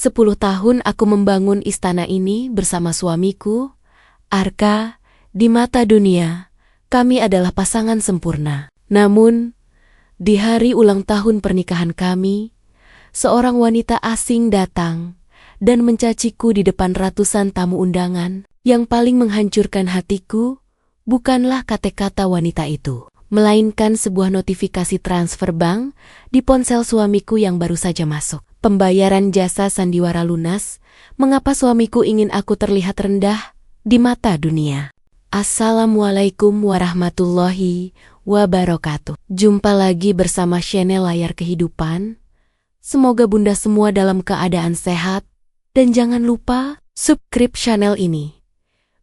10 tahun aku membangun istana ini bersama suamiku, Arka. Di mata dunia, kami adalah pasangan sempurna. Namun, di hari ulang tahun pernikahan kami, seorang wanita asing datang dan mencaciku di depan ratusan tamu undangan. Yang paling menghancurkan hatiku bukanlah kata-kata wanita itu, melainkan sebuah notifikasi transfer bank di ponsel suamiku yang baru saja masuk. Pembayaran jasa sandiwara lunas. Mengapa suamiku ingin aku terlihat rendah di mata dunia? Assalamualaikum warahmatullahi wabarakatuh. Jumpa lagi bersama channel Layar Kehidupan. Semoga bunda semua dalam keadaan sehat. Dan jangan lupa subscribe channel ini,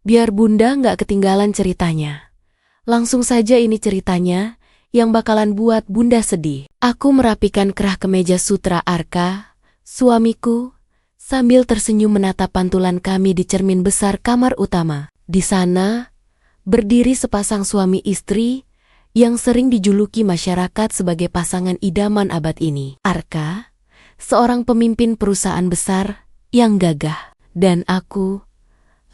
biar bunda nggak ketinggalan ceritanya. Langsung saja ini ceritanya yang bakalan buat bunda sedih. Aku merapikan kerah kemeja sutra Arka, suamiku, sambil tersenyum menatap pantulan kami di cermin besar kamar utama. Di sana, berdiri sepasang suami istri yang sering dijuluki masyarakat sebagai pasangan idaman abad ini. Arka, seorang pemimpin perusahaan besar yang gagah. Dan aku,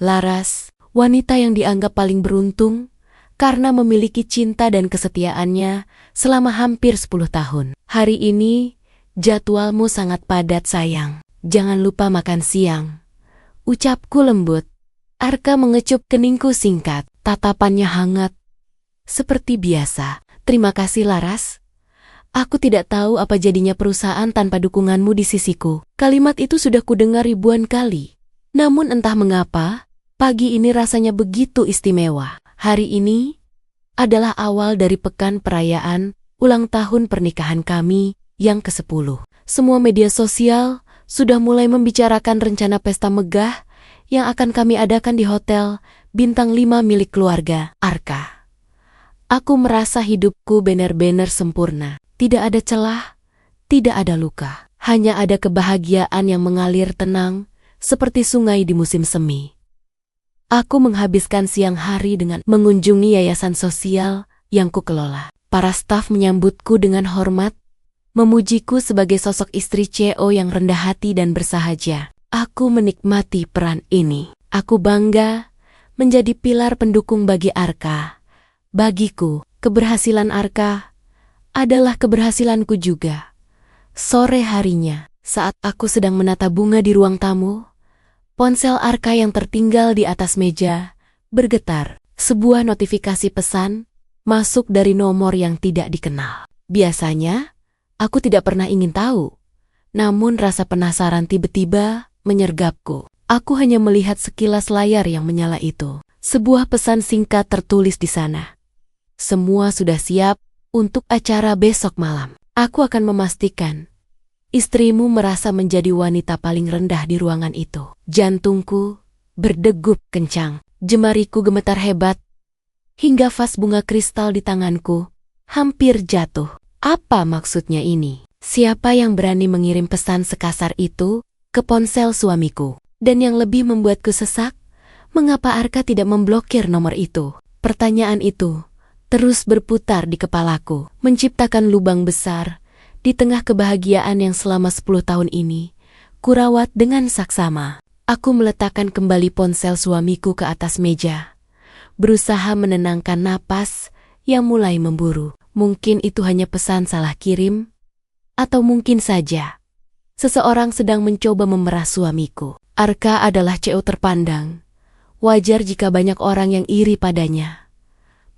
Laras, wanita yang dianggap paling beruntung karena memiliki cinta dan kesetiaannya selama hampir 10 tahun. Hari ini, jadwalmu sangat padat sayang. Jangan lupa makan siang. Ucapku lembut. Arka mengecup keningku singkat. Tatapannya hangat. Seperti biasa. Terima kasih Laras. Aku tidak tahu apa jadinya perusahaan tanpa dukunganmu di sisiku. Kalimat itu sudah kudengar ribuan kali. Namun entah mengapa, pagi ini rasanya begitu istimewa. Hari ini adalah awal dari pekan perayaan ulang tahun pernikahan kami yang ke-10. Semua media sosial sudah mulai membicarakan rencana pesta megah yang akan kami adakan di hotel bintang 5 milik keluarga Arka. Aku merasa hidupku benar-benar sempurna. Tidak ada celah, tidak ada luka. Hanya ada kebahagiaan yang mengalir tenang seperti sungai di musim semi. Aku menghabiskan siang hari dengan mengunjungi yayasan sosial yang kukelola. Para staf menyambutku dengan hormat, memujiku sebagai sosok istri CEO yang rendah hati dan bersahaja. Aku menikmati peran ini. Aku bangga menjadi pilar pendukung bagi Arka. Bagiku, keberhasilan Arka adalah keberhasilanku juga. Sore harinya, saat aku sedang menata bunga di ruang tamu, ponsel Arka yang tertinggal di atas meja bergetar. Sebuah notifikasi pesan masuk dari nomor yang tidak dikenal. Biasanya, aku tidak pernah ingin tahu. Namun rasa penasaran tiba-tiba menyergapku. Aku hanya melihat sekilas layar yang menyala itu. Sebuah pesan singkat tertulis di sana. Semua sudah siap untuk acara besok malam. Aku akan memastikan istrimu merasa menjadi wanita paling rendah di ruangan itu. Jantungku berdegup kencang. Jemariku gemetar hebat. Hingga vas bunga kristal di tanganku hampir jatuh. Apa maksudnya ini? Siapa yang berani mengirim pesan sekasar itu ke ponsel suamiku? Dan yang lebih membuatku sesak, mengapa Arka tidak memblokir nomor itu? Pertanyaan itu terus berputar di kepalaku, menciptakan lubang besar di tengah kebahagiaan yang selama 10 tahun ini kurawat dengan saksama. Aku meletakkan kembali ponsel suamiku ke atas meja, berusaha menenangkan napas yang mulai memburu. Mungkin itu hanya pesan salah kirim, atau mungkin saja seseorang sedang mencoba memeras suamiku. Arka adalah CEO terpandang. Wajar jika banyak orang yang iri padanya.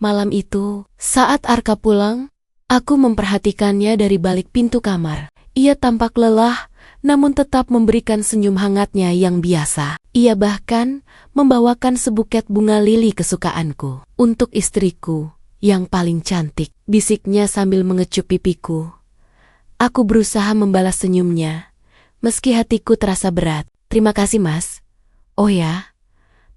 Malam itu, saat Arka pulang, aku memperhatikannya dari balik pintu kamar. Ia tampak lelah, namun tetap memberikan senyum hangatnya yang biasa. Ia bahkan membawakan sebuket bunga lili kesukaanku. Untuk istriku yang paling cantik, bisiknya sambil mengecup pipiku. Aku berusaha membalas senyumnya, meski hatiku terasa berat. Terima kasih mas. Oh ya,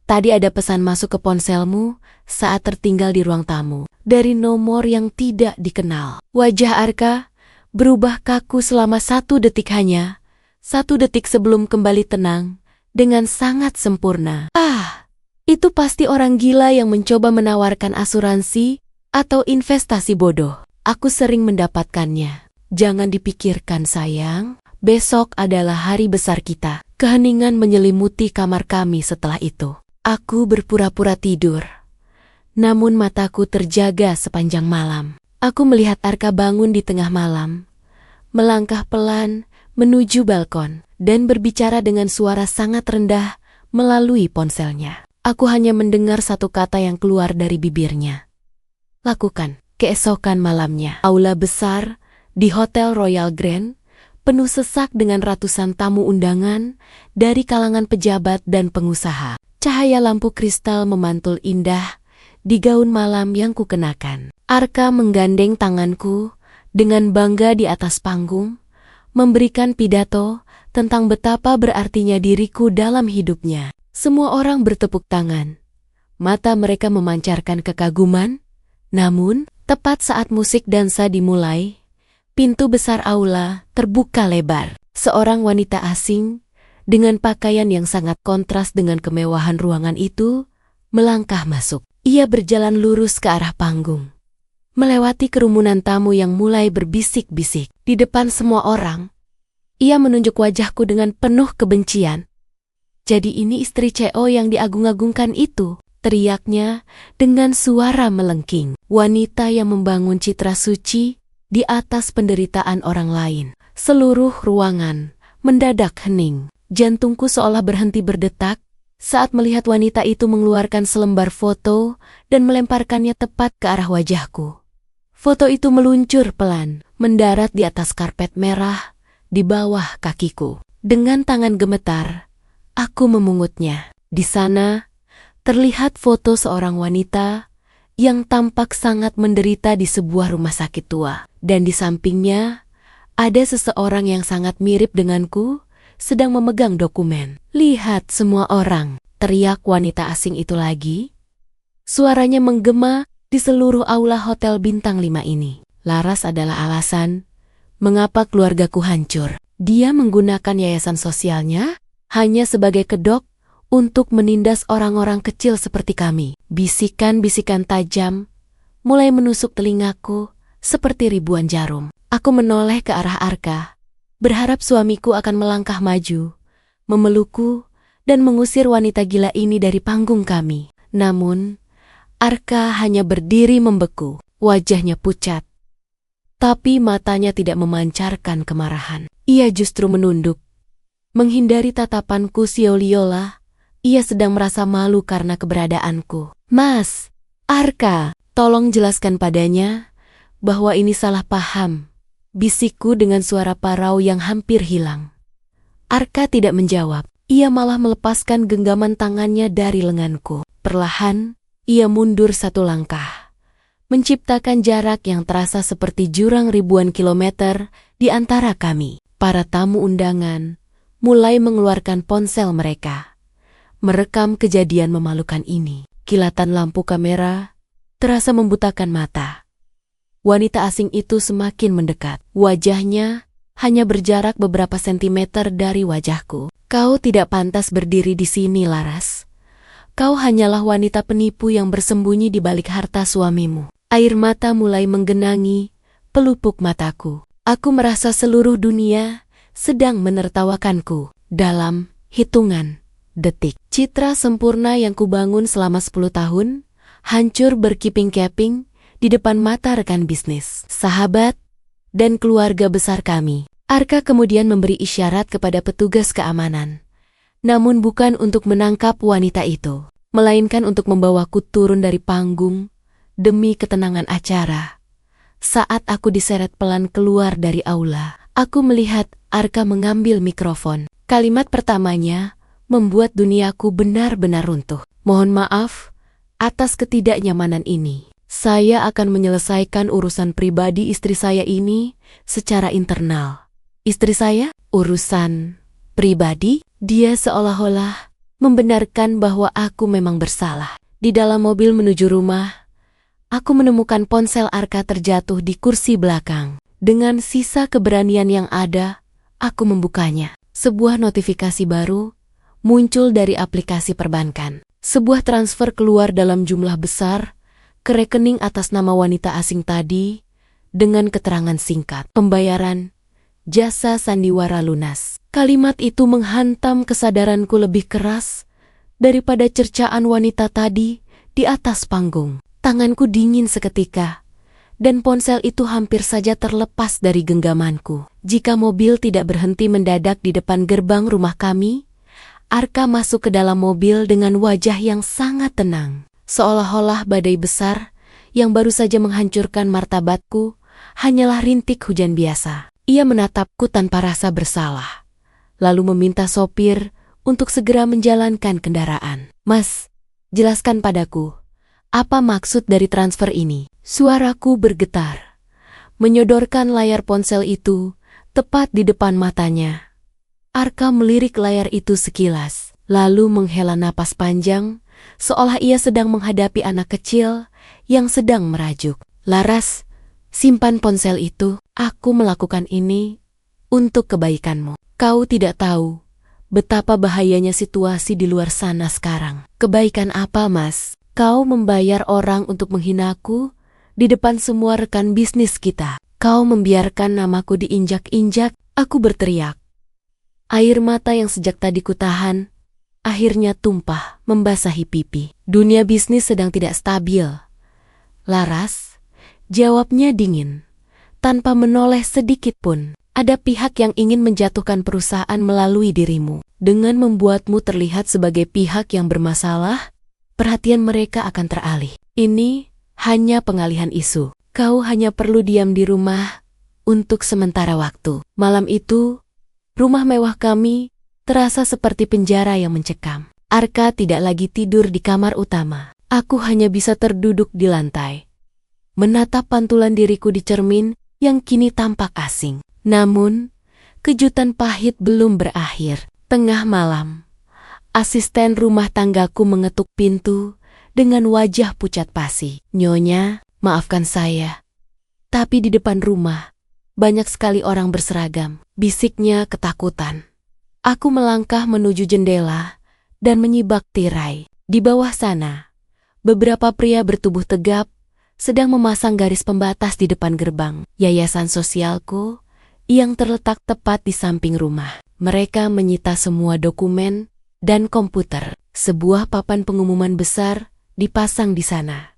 tadi ada pesan masuk ke ponselmu saat tertinggal di ruang tamu. Dari nomor yang tidak dikenal. Wajah Arka berubah kaku selama 1 detik hanya. 1 detik sebelum kembali tenang dengan sangat sempurna. Itu pasti orang gila yang mencoba menawarkan asuransi atau investasi bodoh. Aku sering mendapatkannya. Jangan dipikirkan sayang, Besok adalah hari besar kita. Keheningan menyelimuti kamar kami setelah itu. Aku berpura-pura tidur. Namun mataku terjaga sepanjang malam. Aku melihat Arka bangun di tengah malam, melangkah pelan menuju balkon, dan berbicara dengan suara sangat rendah melalui ponselnya. Aku hanya mendengar satu kata yang keluar dari bibirnya. Lakukan. Keesokan malamnya, aula besar di Hotel Royal Grand penuh sesak dengan ratusan tamu undangan dari kalangan pejabat dan pengusaha. Cahaya lampu kristal memantul indah di gaun malam yang kukenakan. Arka menggandeng tanganku dengan bangga di atas panggung, memberikan pidato tentang betapa berartinya diriku dalam hidupnya. Semua orang bertepuk tangan. Mata mereka memancarkan kekaguman. Namun, tepat saat musik dansa dimulai, pintu besar aula terbuka lebar. Seorang wanita asing dengan pakaian yang sangat kontras dengan kemewahan ruangan itu melangkah masuk. Ia berjalan lurus ke arah panggung, melewati kerumunan tamu yang mulai berbisik-bisik. Di depan semua orang, ia menunjuk wajahku dengan penuh kebencian. "Jadi ini istri CEO yang diagung-agungkan itu?" teriaknya dengan suara melengking. Wanita yang membangun citra suci di atas penderitaan orang lain. Seluruh ruangan mendadak hening. Jantungku seolah berhenti berdetak saat melihat wanita itu mengeluarkan selembar foto dan melemparkannya tepat ke arah wajahku. Foto itu meluncur pelan, mendarat di atas karpet merah di bawah kakiku. Dengan tangan gemetar, aku memungutnya. Di sana terlihat foto seorang wanita yang tampak sangat menderita di sebuah rumah sakit tua. Dan di sampingnya, ada seseorang yang sangat mirip denganku sedang memegang dokumen. "Lihat semua orang," teriak wanita asing itu lagi. Suaranya menggema di seluruh aula hotel bintang 5 ini. Laras adalah alasan mengapa keluargaku hancur. Dia menggunakan yayasan sosialnya hanya sebagai kedok untuk menindas orang-orang kecil seperti kami. Bisikan-bisikan tajam mulai menusuk telingaku seperti ribuan jarum. Aku menoleh ke arah Arka, berharap suamiku akan melangkah maju, memelukku, dan mengusir wanita gila ini dari panggung kami. Namun, Arka hanya berdiri membeku, wajahnya pucat. Tapi matanya tidak memancarkan kemarahan. Ia justru menunduk, menghindari tatapanku siola-iola. Ia sedang merasa malu karena keberadaanku. "Mas, Arka, tolong jelaskan padanya bahwa ini salah paham," bisikku dengan suara parau yang hampir hilang. Arka tidak menjawab. Ia malah melepaskan genggaman tangannya dari lenganku. Perlahan, ia mundur satu langkah, menciptakan jarak yang terasa seperti jurang ribuan kilometer di antara kami. Para tamu undangan mulai mengeluarkan ponsel mereka, merekam kejadian memalukan ini. Kilatan lampu kamera terasa membutakan mata. Wanita asing itu semakin mendekat. Wajahnya hanya berjarak beberapa sentimeter dari wajahku. "Kau tidak pantas berdiri di sini, Laras. Kau hanyalah wanita penipu yang bersembunyi di balik harta suamimu." Air mata mulai menggenangi pelupuk mataku. Aku merasa seluruh dunia sedang menertawakanku. Dalam hitungan detik, citra sempurna yang kubangun selama 10 tahun hancur berkeping-keping di depan mata rekan bisnis, sahabat, dan keluarga besar kami. Arka kemudian memberi isyarat kepada petugas keamanan, namun bukan untuk menangkap wanita itu, melainkan untuk membawaku turun dari panggung demi ketenangan acara. Saat aku diseret pelan keluar dari aula, aku melihat Arka mengambil mikrofon. Kalimat pertamanya membuat duniaku benar-benar runtuh. "Mohon maaf atas ketidaknyamanan ini. Saya akan menyelesaikan urusan pribadi istri saya ini secara internal." "Istri saya? Urusan pribadi?" Dia seolah-olah membenarkan bahwa aku memang bersalah. Di dalam mobil menuju rumah, aku menemukan ponsel Arka terjatuh di kursi belakang. Dengan sisa keberanian yang ada, aku membukanya. Sebuah notifikasi baru muncul dari aplikasi perbankan. Sebuah transfer keluar dalam jumlah besar ke rekening atas nama wanita asing tadi dengan keterangan singkat. Pembayaran jasa sandiwara lunas. Kalimat itu menghantam kesadaranku lebih keras daripada cercaan wanita tadi di atas panggung. Tanganku dingin seketika, dan ponsel itu hampir saja terlepas dari genggamanku. Jika mobil tidak berhenti mendadak di depan gerbang rumah kami, Arka masuk ke dalam mobil dengan wajah yang sangat tenang. Seolah-olah badai besar yang baru saja menghancurkan martabatku hanyalah rintik hujan biasa. Ia menatapku tanpa rasa bersalah, lalu meminta sopir untuk segera menjalankan kendaraan. "Mas, jelaskan padaku, apa maksud dari transfer ini?" Suaraku bergetar, menyodorkan layar ponsel itu tepat di depan matanya. Arka melirik layar itu sekilas, lalu menghela napas panjang, seolah ia sedang menghadapi anak kecil yang sedang merajuk. "Laras, simpan ponsel itu. Aku melakukan ini untuk kebaikanmu. Kau tidak tahu betapa bahayanya situasi di luar sana sekarang." "Kebaikan apa, Mas? Kau membayar orang untuk menghinaku di depan semua rekan bisnis kita. Kau membiarkan namaku diinjak-injak." Aku berteriak. Air mata yang sejak tadi kutahan akhirnya tumpah membasahi pipi. "Dunia bisnis sedang tidak stabil, Laras," jawabnya dingin, tanpa menoleh sedikit pun. "Ada pihak yang ingin menjatuhkan perusahaan melalui dirimu. Dengan membuatmu terlihat sebagai pihak yang bermasalah, perhatian mereka akan teralih. Ini hanya pengalihan isu. Kau hanya perlu diam di rumah untuk sementara waktu." Malam itu, rumah mewah kami terasa seperti penjara yang mencekam. Arka tidak lagi tidur di kamar utama. Aku hanya bisa terduduk di lantai, menatap pantulan diriku di cermin yang kini tampak asing. Namun, kejutan pahit belum berakhir. Tengah malam, asisten rumah tanggaku mengetuk pintu dengan wajah pucat pasi. "Nyonya, maafkan saya, tapi di depan rumah banyak sekali orang berseragam," bisiknya ketakutan. Aku melangkah menuju jendela dan menyibak tirai. Di bawah sana, beberapa pria bertubuh tegap sedang memasang garis pembatas di depan gerbang yayasan sosialku yang terletak tepat di samping rumah. Mereka menyita semua dokumen dan komputer. Sebuah papan pengumuman besar dipasang di sana.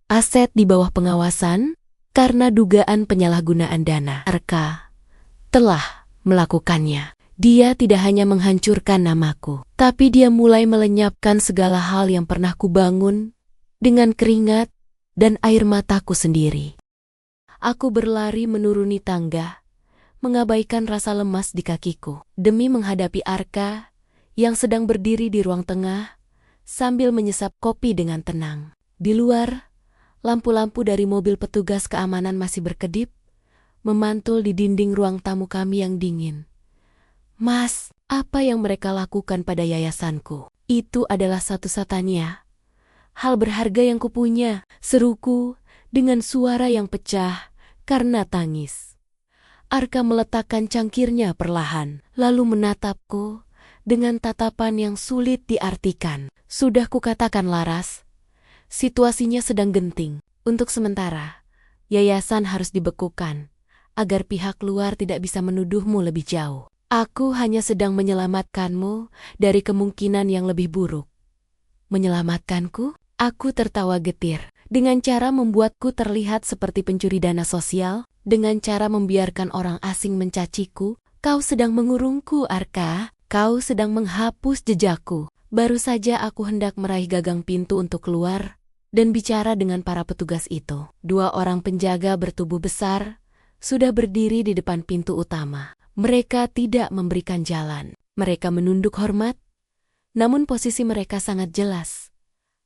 Aset di bawah pengawasan karena dugaan penyalahgunaan dana. Arka telah melakukannya. Dia tidak hanya menghancurkan namaku, tapi dia mulai melenyapkan segala hal yang pernah kubangun dengan keringat dan air mataku sendiri. Aku berlari menuruni tangga, mengabaikan rasa lemas di kakiku, demi menghadapi Arka yang sedang berdiri di ruang tengah sambil menyesap kopi dengan tenang. Di luar, lampu-lampu dari mobil petugas keamanan masih berkedip, memantul di dinding ruang tamu kami yang dingin. "Mas, apa yang mereka lakukan pada yayasanku? Itu adalah satu-satunya hal berharga yang kupunya," seruku dengan suara yang pecah karena tangis. Arka meletakkan cangkirnya perlahan, lalu menatapku dengan tatapan yang sulit diartikan. "Sudah kukatakan, Laras, situasinya sedang genting. Untuk sementara, yayasan harus dibekukan agar pihak luar tidak bisa menuduhmu lebih jauh. Aku hanya sedang menyelamatkanmu dari kemungkinan yang lebih buruk." "Menyelamatkanku?" Aku tertawa getir. "Dengan cara membuatku terlihat seperti pencuri dana sosial? Dengan cara membiarkan orang asing mencaciku? Kau sedang mengurungku, Arka. Kau sedang menghapus jejakku." Baru saja aku hendak meraih gagang pintu untuk keluar dan bicara dengan para petugas itu. Dua orang penjaga bertubuh besar sudah berdiri di depan pintu utama. Mereka tidak memberikan jalan. Mereka menunduk hormat, namun posisi mereka sangat jelas.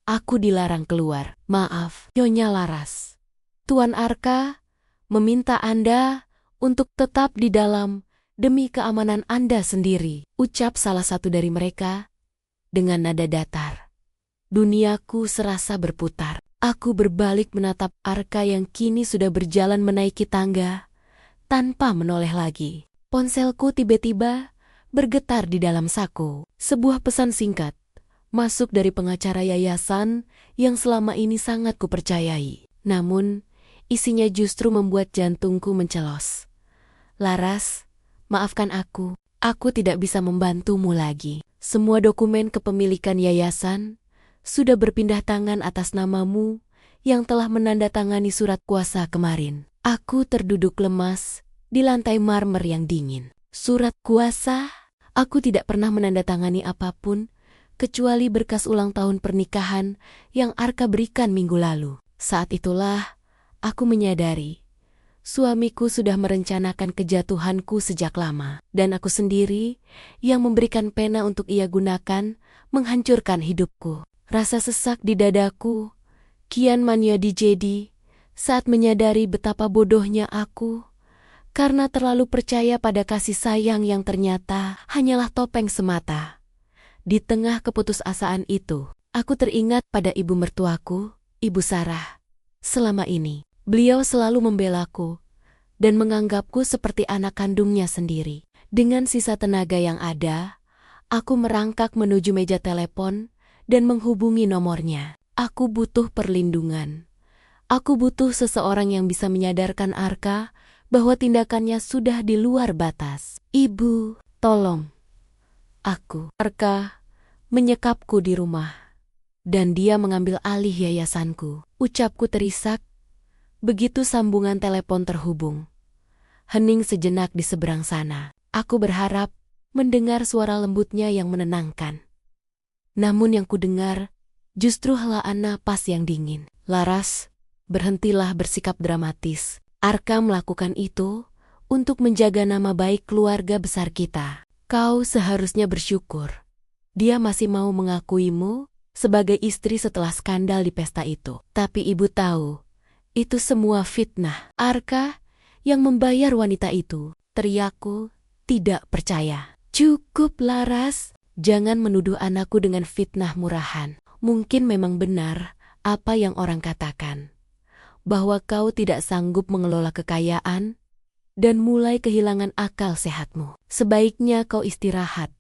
Aku dilarang keluar. "Maaf, Nyonya Laras. Tuan Arka meminta Anda untuk tetap di dalam demi keamanan Anda sendiri," ucap salah satu dari mereka dengan nada datar. Duniaku serasa berputar. Aku berbalik menatap Arka yang kini sudah berjalan menaiki tangga tanpa menoleh lagi. Ponselku tiba-tiba bergetar di dalam saku. Sebuah pesan singkat masuk dari pengacara yayasan yang selama ini sangat kupercayai. Namun, isinya justru membuat jantungku mencelos. "Laras, Maafkan aku tidak bisa membantumu lagi. Semua dokumen kepemilikan yayasan sudah berpindah tangan atas namamu yang telah menandatangani surat kuasa kemarin. Aku terduduk lemas di lantai marmer yang dingin. Surat kuasa? Aku tidak pernah menandatangani apapun kecuali berkas ulang tahun pernikahan yang Arka berikan minggu lalu. Saat itulah aku menyadari suamiku sudah merencanakan kejatuhanku sejak lama, dan aku sendiri yang memberikan pena untuk ia gunakan menghancurkan hidupku. Rasa sesak di dadaku kian menjadi saat menyadari betapa bodohnya aku karena terlalu percaya pada kasih sayang yang ternyata hanyalah topeng semata. Di tengah keputusasaan itu, aku teringat pada ibu mertuaku, Ibu Sarah. Selama ini, beliau selalu membelaku dan menganggapku seperti anak kandungnya sendiri. Dengan sisa tenaga yang ada, aku merangkak menuju meja telepon dan menghubungi nomornya. Aku butuh perlindungan. Aku butuh seseorang yang bisa menyadarkan Arka bahwa tindakannya sudah di luar batas. Ibu, tolong. Arka menyekapku di rumah, dan dia mengambil alih yayasanku. Ucapku terisak begitu sambungan telepon terhubung. Hening sejenak di seberang sana. Aku berharap mendengar suara lembutnya yang menenangkan. Namun yang kudengar justru helaan napas yang dingin. Laras, berhentilah bersikap dramatis. Arka melakukan itu untuk menjaga nama baik keluarga besar kita. Kau seharusnya bersyukur. Dia masih mau mengakuimu sebagai istri setelah skandal di pesta itu. Tapi ibu tahu, itu semua fitnah. Arka yang membayar wanita itu, teriakku, tidak percaya. Cukup, Laras. Jangan menuduh anakku dengan fitnah murahan. Mungkin memang benar apa yang orang katakan, bahwa kau tidak sanggup mengelola kekayaan dan mulai kehilangan akal sehatmu. Sebaiknya kau istirahat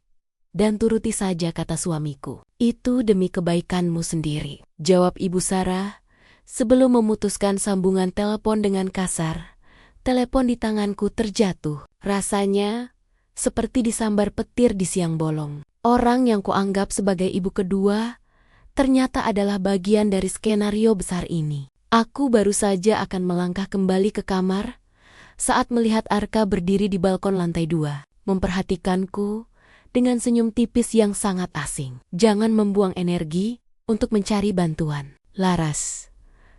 dan turuti saja kata suamiku. Itu demi kebaikanmu sendiri, jawab Ibu Sarah sebelum memutuskan sambungan telepon dengan kasar. Telepon di tanganku terjatuh. Rasanya seperti disambar petir di siang bolong. Orang yang kuanggap sebagai ibu kedua ternyata adalah bagian dari skenario besar ini. Aku baru saja akan melangkah kembali ke kamar saat melihat Arka berdiri di balkon lantai 2, memperhatikanku dengan senyum tipis yang sangat asing. Jangan membuang energi untuk mencari bantuan, Laras.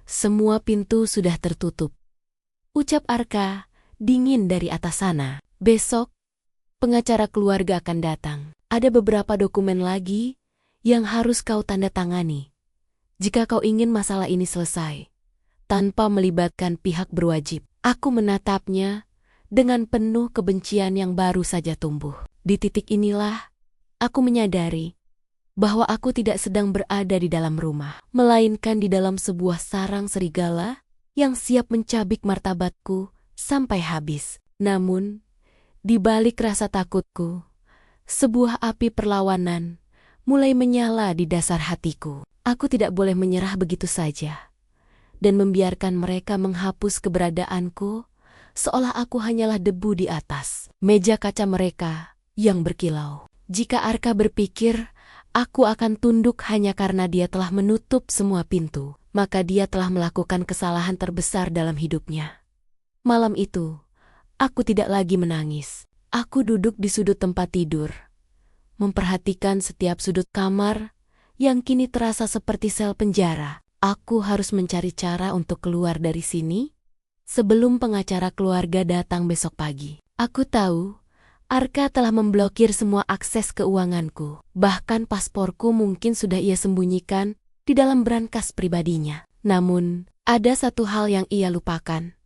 Semua pintu sudah tertutup, ucap Arka dingin dari atas sana. Besok, pengacara keluarga akan datang. Ada beberapa dokumen lagi yang harus kau tanda tangani jika kau ingin masalah ini selesai tanpa melibatkan pihak berwajib. Aku menatapnya dengan penuh kebencian yang baru saja tumbuh. Di titik inilah aku menyadari bahwa aku tidak sedang berada di dalam rumah, melainkan di dalam sebuah sarang serigala yang siap mencabik martabatku sampai habis. Namun, di balik rasa takutku, sebuah api perlawanan mulai menyala di dasar hatiku. Aku tidak boleh menyerah begitu saja dan membiarkan mereka menghapus keberadaanku seolah aku hanyalah debu di atas meja kaca mereka yang berkilau. Jika Arka berpikir aku akan tunduk hanya karena dia telah menutup semua pintu, maka dia telah melakukan kesalahan terbesar dalam hidupnya. Malam itu, aku tidak lagi menangis. Aku duduk di sudut tempat tidur, memperhatikan setiap sudut kamar yang kini terasa seperti sel penjara. Aku harus mencari cara untuk keluar dari sini sebelum pengacara keluarga datang besok pagi. Aku tahu Arka telah memblokir semua akses keuanganku. Bahkan pasporku mungkin sudah ia sembunyikan di dalam brankas pribadinya. Namun, ada satu hal yang ia lupakan.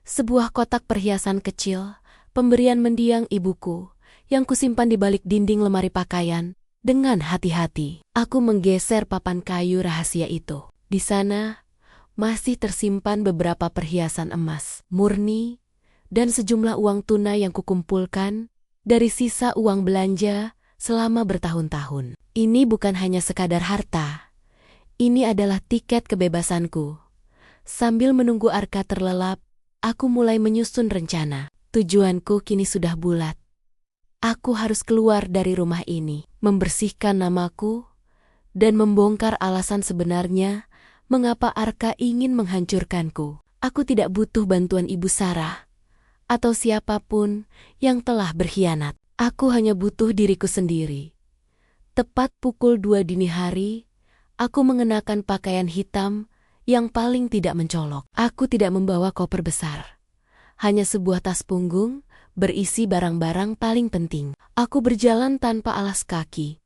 Sebuah kotak perhiasan kecil, pemberian mendiang ibuku, yang kusimpan di balik dinding lemari pakaian. Dengan hati-hati, aku menggeser papan kayu rahasia itu. Di sana, masih tersimpan beberapa perhiasan emas, murni, dan sejumlah uang tunai yang kukumpulkan dari sisa uang belanja selama bertahun-tahun. Ini bukan hanya sekadar harta. Ini adalah tiket kebebasanku. Sambil menunggu Arka terlelap, aku mulai menyusun rencana. Tujuanku kini sudah bulat. Aku harus keluar dari rumah ini, membersihkan namaku, dan membongkar alasan sebenarnya mengapa Arka ingin menghancurkanku. Aku tidak butuh bantuan Ibu Sarah atau siapapun yang telah berkhianat. Aku hanya butuh diriku sendiri. Tepat pukul 2 dini hari, aku mengenakan pakaian hitam yang paling tidak mencolok. Aku tidak membawa koper besar. Hanya sebuah tas punggung berisi barang-barang paling penting. Aku berjalan tanpa alas kaki,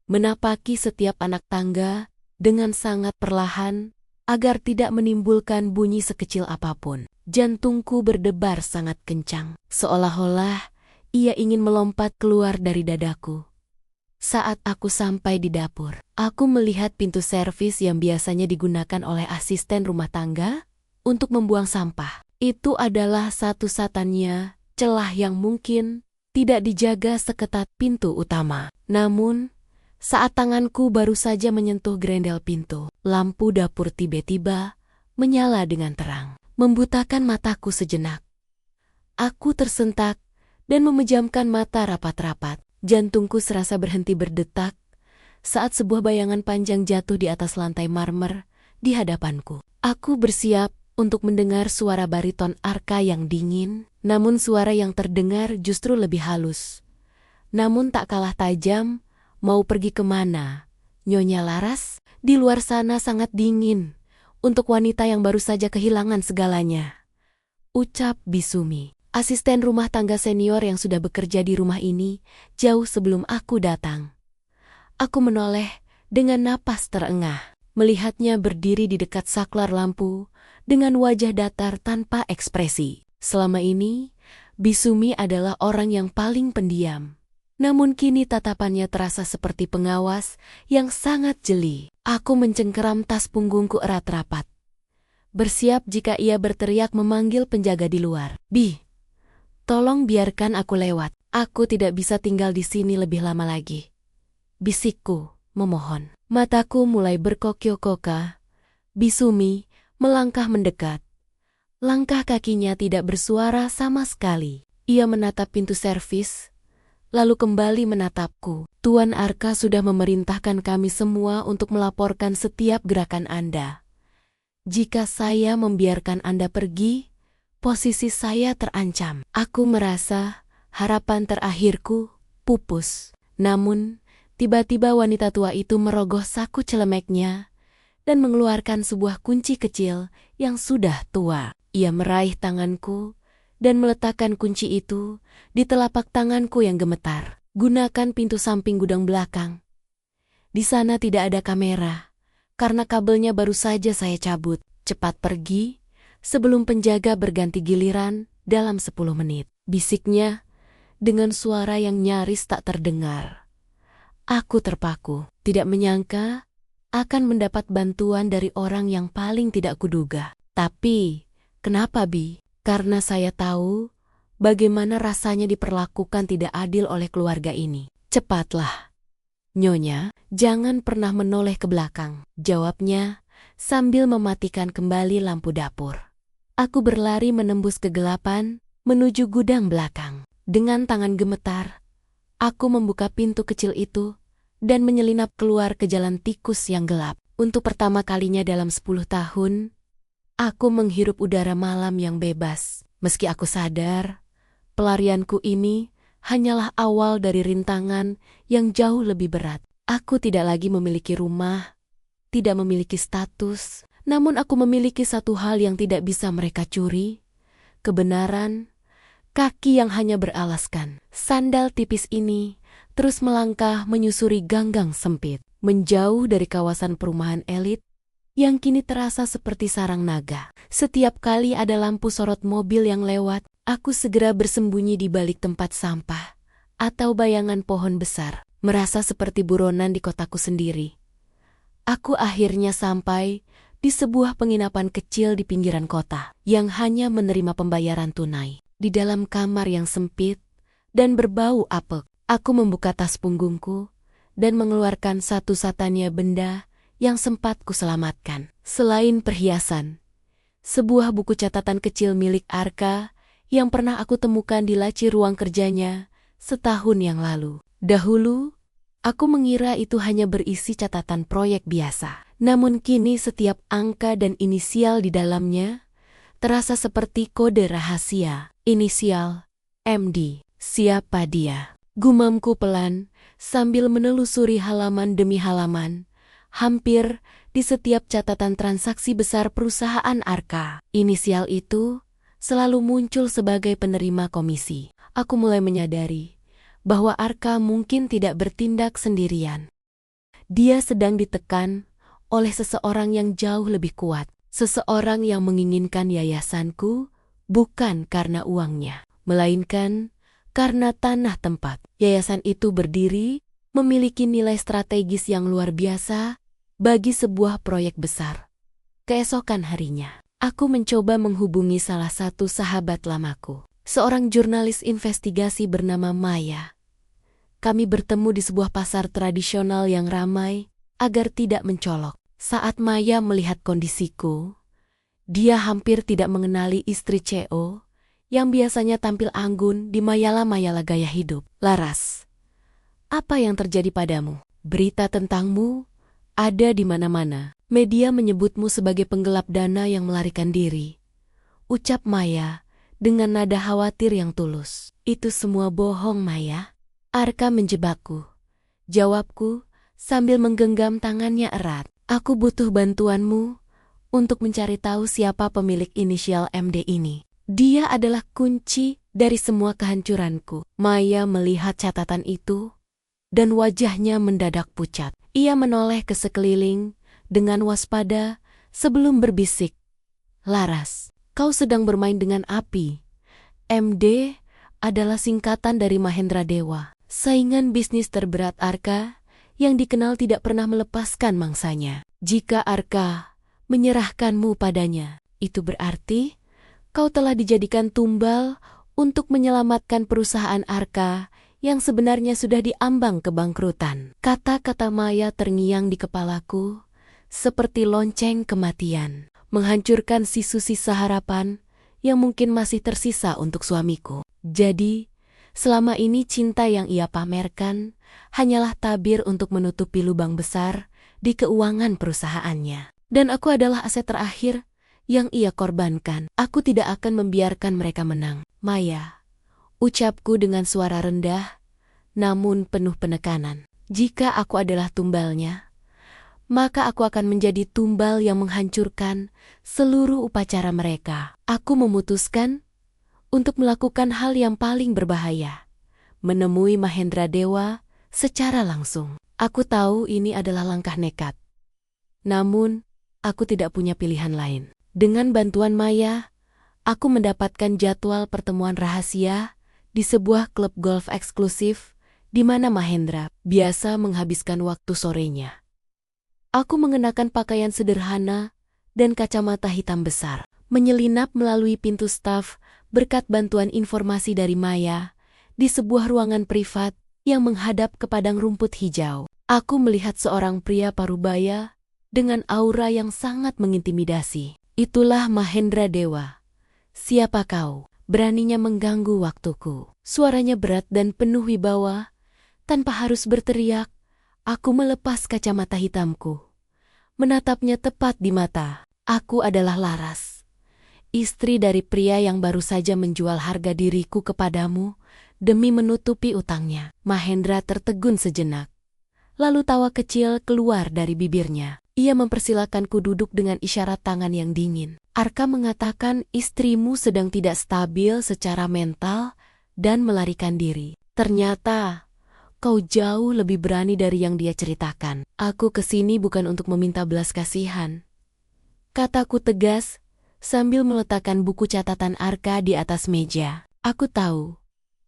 menapaki setiap anak tangga dengan sangat perlahan agar tidak menimbulkan bunyi sekecil apapun. Jantungku berdebar sangat kencang, seolah-olah ia ingin melompat keluar dari dadaku. Saat aku sampai di dapur, aku melihat pintu servis yang biasanya digunakan oleh asisten rumah tangga untuk membuang sampah. Itu adalah satu-satunya celah yang mungkin tidak dijaga seketat pintu utama. Namun, saat tanganku baru saja menyentuh grendel pintu, lampu dapur tiba-tiba menyala dengan terang, membutakan mataku sejenak. Aku tersentak dan memejamkan mata rapat-rapat. Jantungku serasa berhenti berdetak saat sebuah bayangan panjang jatuh di atas lantai marmer di hadapanku. Aku bersiap untuk mendengar suara bariton Arka yang dingin, namun suara yang terdengar justru lebih halus. Namun tak kalah tajam, mau pergi kemana? Nyonya Laras, di luar sana sangat dingin untuk wanita yang baru saja kehilangan segalanya. Ucap Bisumi, asisten rumah tangga senior yang sudah bekerja di rumah ini jauh sebelum aku datang. Aku menoleh dengan napas terengah, melihatnya berdiri di dekat saklar lampu dengan wajah datar tanpa ekspresi. Selama ini, Bisumi adalah orang yang paling pendiam. Namun kini tatapannya terasa seperti pengawas yang sangat jeli. Aku mencengkeram tas punggungku erat rapat, bersiap jika ia berteriak memanggil penjaga di luar. Bi, tolong biarkan aku lewat. Aku tidak bisa tinggal di sini lebih lama lagi, bisikku, memohon. Mataku mulai berkokyok-koka. Bisumi melangkah mendekat. Langkah kakinya tidak bersuara sama sekali. Ia menatap pintu servis, lalu kembali menatapku. Tuan Arka sudah memerintahkan kami semua untuk melaporkan setiap gerakan Anda. Jika saya membiarkan Anda pergi, posisi saya terancam. Aku merasa harapan terakhirku pupus. Namun, tiba-tiba wanita tua itu merogoh saku celemeknya dan mengeluarkan sebuah kunci kecil yang sudah tua. Ia meraih tanganku dan meletakkan kunci itu di telapak tanganku yang gemetar. Gunakan pintu samping gudang belakang. Di sana tidak ada kamera, karena kabelnya baru saja saya cabut. Cepat pergi sebelum penjaga berganti giliran dalam 10 menit. Bisiknya dengan suara yang nyaris tak terdengar. Aku terpaku, tidak menyangka akan mendapat bantuan dari orang yang paling tidak kuduga. Tapi, kenapa Bi? Karena saya tahu bagaimana rasanya diperlakukan tidak adil oleh keluarga ini. Cepatlah, Nyonya, jangan pernah menoleh ke belakang, jawabnya sambil mematikan kembali lampu dapur. Aku berlari menembus kegelapan menuju gudang belakang. Dengan tangan gemetar, aku membuka pintu kecil itu dan menyelinap keluar ke jalan tikus yang gelap. Untuk pertama kalinya dalam 10 tahun, aku menghirup udara malam yang bebas. Meski aku sadar, pelarianku ini hanyalah awal dari rintangan yang jauh lebih berat. Aku tidak lagi memiliki rumah, tidak memiliki status, namun aku memiliki satu hal yang tidak bisa mereka curi, kebenaran. Kaki yang hanya beralaskan sandal tipis ini terus melangkah menyusuri ganggang sempit, menjauh dari kawasan perumahan elit yang kini terasa seperti sarang naga. Setiap kali ada lampu sorot mobil yang lewat, aku segera bersembunyi di balik tempat sampah atau bayangan pohon besar, merasa seperti buronan di kotaku sendiri. Aku akhirnya sampai di sebuah penginapan kecil di pinggiran kota yang hanya menerima pembayaran tunai. Di dalam kamar yang sempit dan berbau apek, aku membuka tas punggungku dan mengeluarkan satu-satunya benda yang sempat kuselamatkan. Selain perhiasan, sebuah buku catatan kecil milik Arka yang pernah aku temukan di laci ruang kerjanya setahun yang lalu. Dahulu, aku mengira itu hanya berisi catatan proyek biasa. Namun kini setiap angka dan inisial di dalamnya terasa seperti kode rahasia. Inisial MD. Siapa dia? Gumamku pelan sambil menelusuri halaman demi halaman. Hampir di setiap catatan transaksi besar perusahaan Arka, inisial itu selalu muncul sebagai penerima komisi. Aku mulai menyadari bahwa Arka mungkin tidak bertindak sendirian. Dia sedang ditekan oleh seseorang yang jauh lebih kuat. Seseorang yang menginginkan yayasanku bukan karena uangnya, melainkan karena tanah tempat yayasan itu berdiri memiliki nilai strategis yang luar biasa bagi sebuah proyek besar. Keesokan harinya, aku mencoba menghubungi salah satu sahabat lamaku, seorang jurnalis investigasi bernama Maya. Kami bertemu di sebuah pasar tradisional yang ramai agar tidak mencolok. Saat Maya melihat kondisiku, dia hampir tidak mengenali istri CEO yang biasanya tampil anggun di mayalah-mayalah gaya hidup. Laras, apa yang terjadi padamu? Berita tentangmu ada di mana-mana. Media menyebutmu sebagai penggelap dana yang melarikan diri. Ucap Maya dengan nada khawatir yang tulus. Itu semua bohong, Maya. Arka menjebakku. Jawabku sambil menggenggam tangannya erat. Aku butuh bantuanmu untuk mencari tahu siapa pemilik inisial MD ini. Dia adalah kunci dari semua kehancuranku. Maya melihat catatan itu dan wajahnya mendadak pucat. Ia menoleh ke sekeliling dengan waspada sebelum berbisik. Laras, kau sedang bermain dengan api. MD adalah singkatan dari Mahendra Dewa, saingan bisnis terberat Arka yang dikenal tidak pernah melepaskan mangsanya. Jika Arka menyerahkanmu padanya, itu berarti kau telah dijadikan tumbal untuk menyelamatkan perusahaan Arka yang sebenarnya sudah diambang kebangkrutan. Kata-kata Maya terngiang di kepalaku seperti lonceng kematian, menghancurkan sisa-sisa harapan yang mungkin masih tersisa untuk suamiku. Jadi, selama ini cinta yang ia pamerkan hanyalah tabir untuk menutupi lubang besar di keuangan perusahaannya. Dan aku adalah aset terakhir yang ia korbankan. Aku tidak akan membiarkan mereka menang. Maya, ucapku dengan suara rendah, namun penuh penekanan. Jika aku adalah tumbalnya, maka aku akan menjadi tumbal yang menghancurkan seluruh upacara mereka. Aku memutuskan untuk melakukan hal yang paling berbahaya, menemui Mahendra Dewa secara langsung. Aku tahu ini adalah langkah nekat. Namun, aku tidak punya pilihan lain. Dengan bantuan Maya, aku mendapatkan jadwal pertemuan rahasia di sebuah klub golf eksklusif di mana Mahendra biasa menghabiskan waktu sorenya. Aku mengenakan pakaian sederhana dan kacamata hitam besar, menyelinap melalui pintu staf berkat bantuan informasi dari Maya di sebuah ruangan privat yang menghadap ke padang rumput hijau. Aku melihat seorang pria parubaya dengan aura yang sangat mengintimidasi. Itulah Mahendra Dewa. Siapa kau? Beraninya mengganggu waktuku. Suaranya berat dan penuh wibawa. Tanpa harus berteriak, aku melepas kacamata hitamku, menatapnya tepat di mata. Aku adalah Laras, istri dari pria yang baru saja menjual harga diriku kepadamu demi menutupi utangnya. Mahendra tertegun sejenak. Lalu tawa kecil keluar dari bibirnya. Ia mempersilakanku duduk dengan isyarat tangan yang dingin. Arka mengatakan istrimu sedang tidak stabil secara mental dan melarikan diri. Ternyata kau jauh lebih berani dari yang dia ceritakan. Aku kesini bukan untuk meminta belas kasihan, kataku tegas sambil meletakkan buku catatan Arka di atas meja. Aku tahu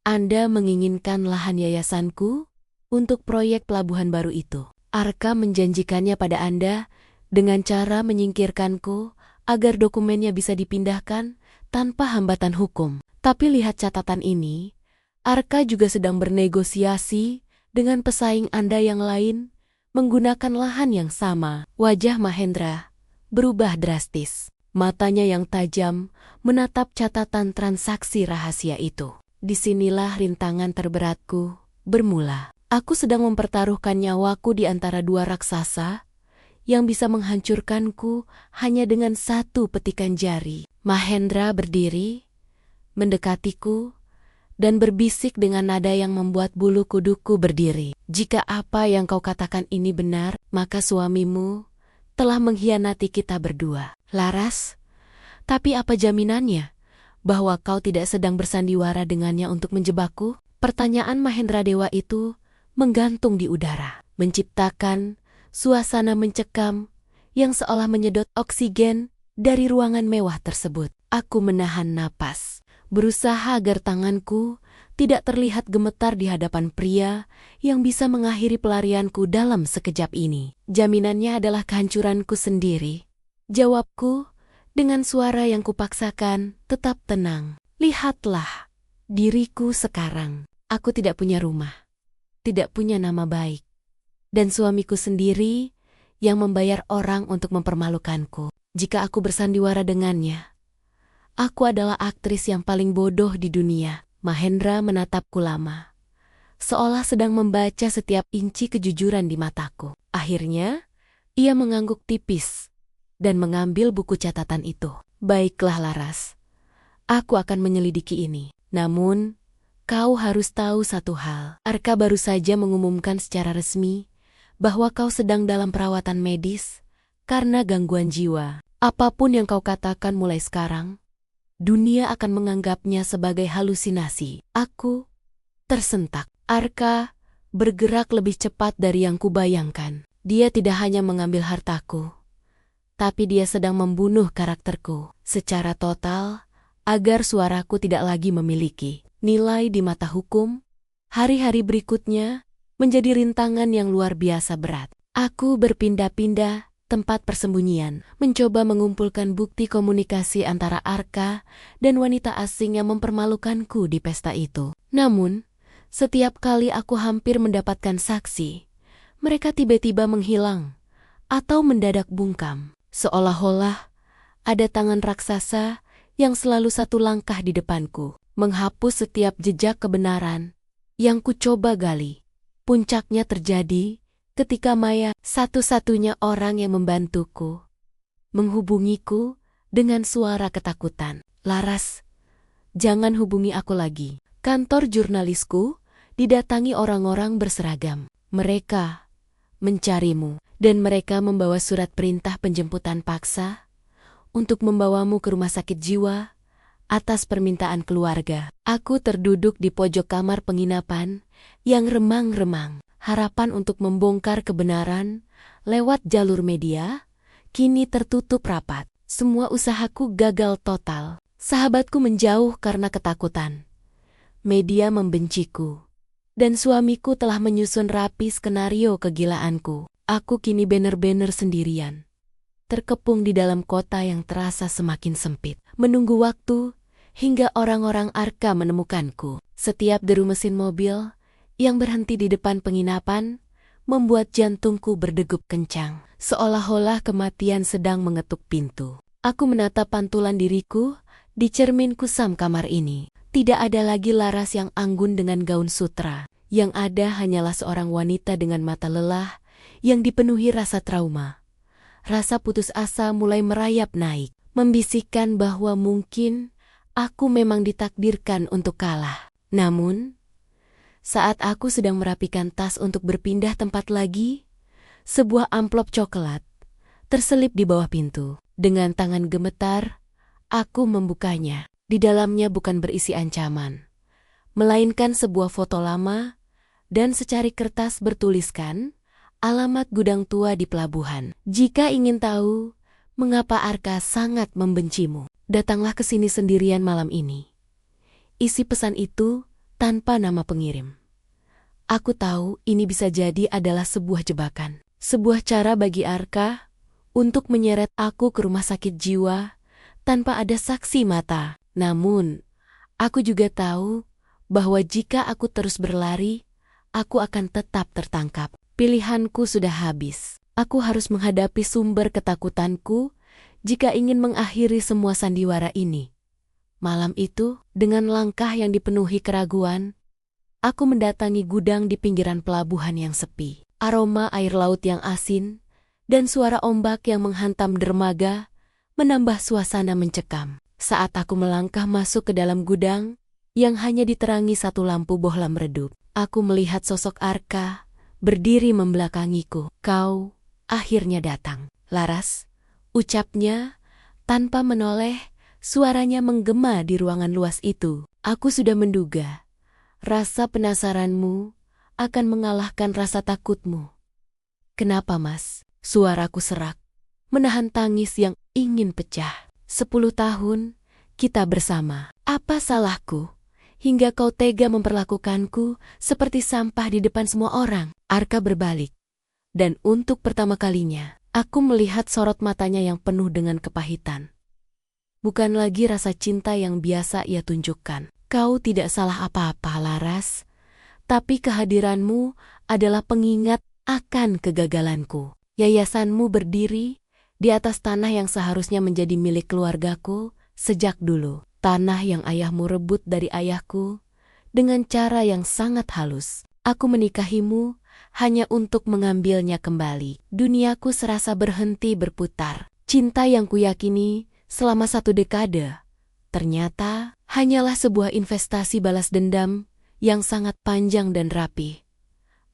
Anda menginginkan lahan yayasanku untuk proyek pelabuhan baru itu. Arka menjanjikannya pada Anda dengan cara menyingkirkanku agar dokumennya bisa dipindahkan tanpa hambatan hukum. Tapi lihat catatan ini, Arka juga sedang bernegosiasi dengan pesaing Anda yang lain menggunakan lahan yang sama. Wajah Mahendra berubah drastis. Matanya yang tajam menatap catatan transaksi rahasia itu. disinilah rintangan terberatku bermula. Aku sedang mempertaruhkan nyawaku di antara dua raksasa yang bisa menghancurkanku hanya dengan satu petikan jari. Mahendra berdiri, mendekatiku, dan berbisik dengan nada yang membuat bulu kuduku berdiri. Jika apa yang kau katakan ini benar, maka suamimu telah mengkhianati kita berdua. Laras, tapi apa jaminannya bahwa kau tidak sedang bersandiwara dengannya untuk menjebakku? Pertanyaan Mahendra Dewa itu menggantung di udara, menciptakan suasana mencekam yang seolah menyedot oksigen dari ruangan mewah tersebut. Aku menahan napas, berusaha agar tanganku tidak terlihat gemetar di hadapan pria yang bisa mengakhiri pelarianku dalam sekejap ini. Jaminannya adalah kehancuranku sendiri, jawabku dengan suara yang kupaksakan tetap tenang. Lihatlah diriku sekarang. Aku tidak punya rumah, tidak punya nama baik, dan suamiku sendiri yang membayar orang untuk mempermalukanku. Jika aku bersandiwara dengannya, aku adalah aktris yang paling bodoh di dunia. Mahendra menatapku lama, seolah sedang membaca setiap inci kejujuran di mataku. Akhirnya, ia mengangguk tipis dan mengambil buku catatan itu. Baiklah Laras, aku akan menyelidiki ini. Namun, kau harus tahu satu hal. Arka baru saja mengumumkan secara resmi bahwa kau sedang dalam perawatan medis karena gangguan jiwa. Apapun yang kau katakan mulai sekarang, dunia akan menganggapnya sebagai halusinasi. Aku tersentak. Arka bergerak lebih cepat dari yang kubayangkan. Dia tidak hanya mengambil hartaku, tapi dia sedang membunuh karakterku secara total agar suaraku tidak lagi memiliki nilai di mata hukum. Hari-hari berikutnya menjadi rintangan yang luar biasa berat. Aku berpindah-pindah tempat persembunyian, mencoba mengumpulkan bukti komunikasi antara Arka dan wanita asing yang mempermalukanku di pesta itu. Namun, setiap kali aku hampir mendapatkan saksi, mereka tiba-tiba menghilang atau mendadak bungkam, seolah-olah ada tangan raksasa yang selalu satu langkah di depanku, menghapus setiap jejak kebenaran yang ku coba gali. Puncaknya terjadi ketika Maya, satu-satunya orang yang membantuku, menghubungiku dengan suara ketakutan. Laras, jangan hubungi aku lagi. Kantor jurnalisku didatangi orang-orang berseragam. Mereka mencarimu, dan mereka membawa surat perintah penjemputan paksa untuk membawamu ke rumah sakit jiwa atas permintaan keluarga. Aku terduduk di pojok kamar penginapan yang remang-remang. Harapan untuk membongkar kebenaran lewat jalur media kini tertutup rapat. Semua usahaku gagal total. Sahabatku menjauh karena ketakutan. Media membenciku. Dan suamiku telah menyusun rapi skenario kegilaanku. Aku kini bener-bener sendirian, terkepung di dalam kota yang terasa semakin sempit, menunggu waktu hingga orang-orang Arka menemukanku. Setiap deru mesin mobil yang berhenti di depan penginapan membuat jantungku berdegup kencang, seolah-olah kematian sedang mengetuk pintu. Aku menatap pantulan diriku di cermin kusam kamar ini. Tidak ada lagi Laras yang anggun dengan gaun sutra. Yang ada hanyalah seorang wanita dengan mata lelah yang dipenuhi rasa trauma. Rasa putus asa mulai merayap naik, membisikkan bahwa mungkin aku memang ditakdirkan untuk kalah. Namun, saat aku sedang merapikan tas untuk berpindah tempat lagi, sebuah amplop coklat terselip di bawah pintu. Dengan tangan gemetar, aku membukanya. Di dalamnya bukan berisi ancaman, melainkan sebuah foto lama dan secari kertas bertuliskan alamat gudang tua di pelabuhan. Jika ingin tahu mengapa Arka sangat membencimu, datanglah ke sini sendirian malam ini. Isi pesan itu tanpa nama pengirim. Aku tahu ini bisa jadi adalah sebuah jebakan. Sebuah cara bagi Arka untuk menyeret aku ke rumah sakit jiwa tanpa ada saksi mata. Namun, aku juga tahu bahwa jika aku terus berlari, aku akan tetap tertangkap. Pilihanku sudah habis. Aku harus menghadapi sumber ketakutanku jika ingin mengakhiri semua sandiwara ini. Malam itu, dengan langkah yang dipenuhi keraguan, aku mendatangi gudang di pinggiran pelabuhan yang sepi. Aroma air laut yang asin dan suara ombak yang menghantam dermaga menambah suasana mencekam. Saat aku melangkah masuk ke dalam gudang yang hanya diterangi satu lampu bohlam redup, aku melihat sosok Arka berdiri membelakangiku. "Kau akhirnya datang, Laras," ucapnya tanpa menoleh. Suaranya menggema di ruangan luas itu. "Aku sudah menduga. Rasa penasaranmu akan mengalahkan rasa takutmu." "Kenapa, Mas?" Suaraku serak, menahan tangis yang ingin pecah. 10 tahun kita bersama. Apa salahku hingga kau tega memperlakukanku seperti sampah di depan semua orang? Arka berbalik, dan untuk pertama kalinya, aku melihat sorot matanya yang penuh dengan kepahitan. Bukan lagi rasa cinta yang biasa ia tunjukkan. "Kau tidak salah apa-apa, Laras. Tapi kehadiranmu adalah pengingat akan kegagalanku. Yayasanmu berdiri di atas tanah yang seharusnya menjadi milik keluargaku sejak dulu. Tanah yang ayahmu rebut dari ayahku dengan cara yang sangat halus. Aku menikahimu hanya untuk mengambilnya kembali. Duniaku serasa berhenti berputar. Cinta yang kuyakini selama 1 dekade, ternyata hanyalah sebuah investasi balas dendam yang sangat panjang dan rapi."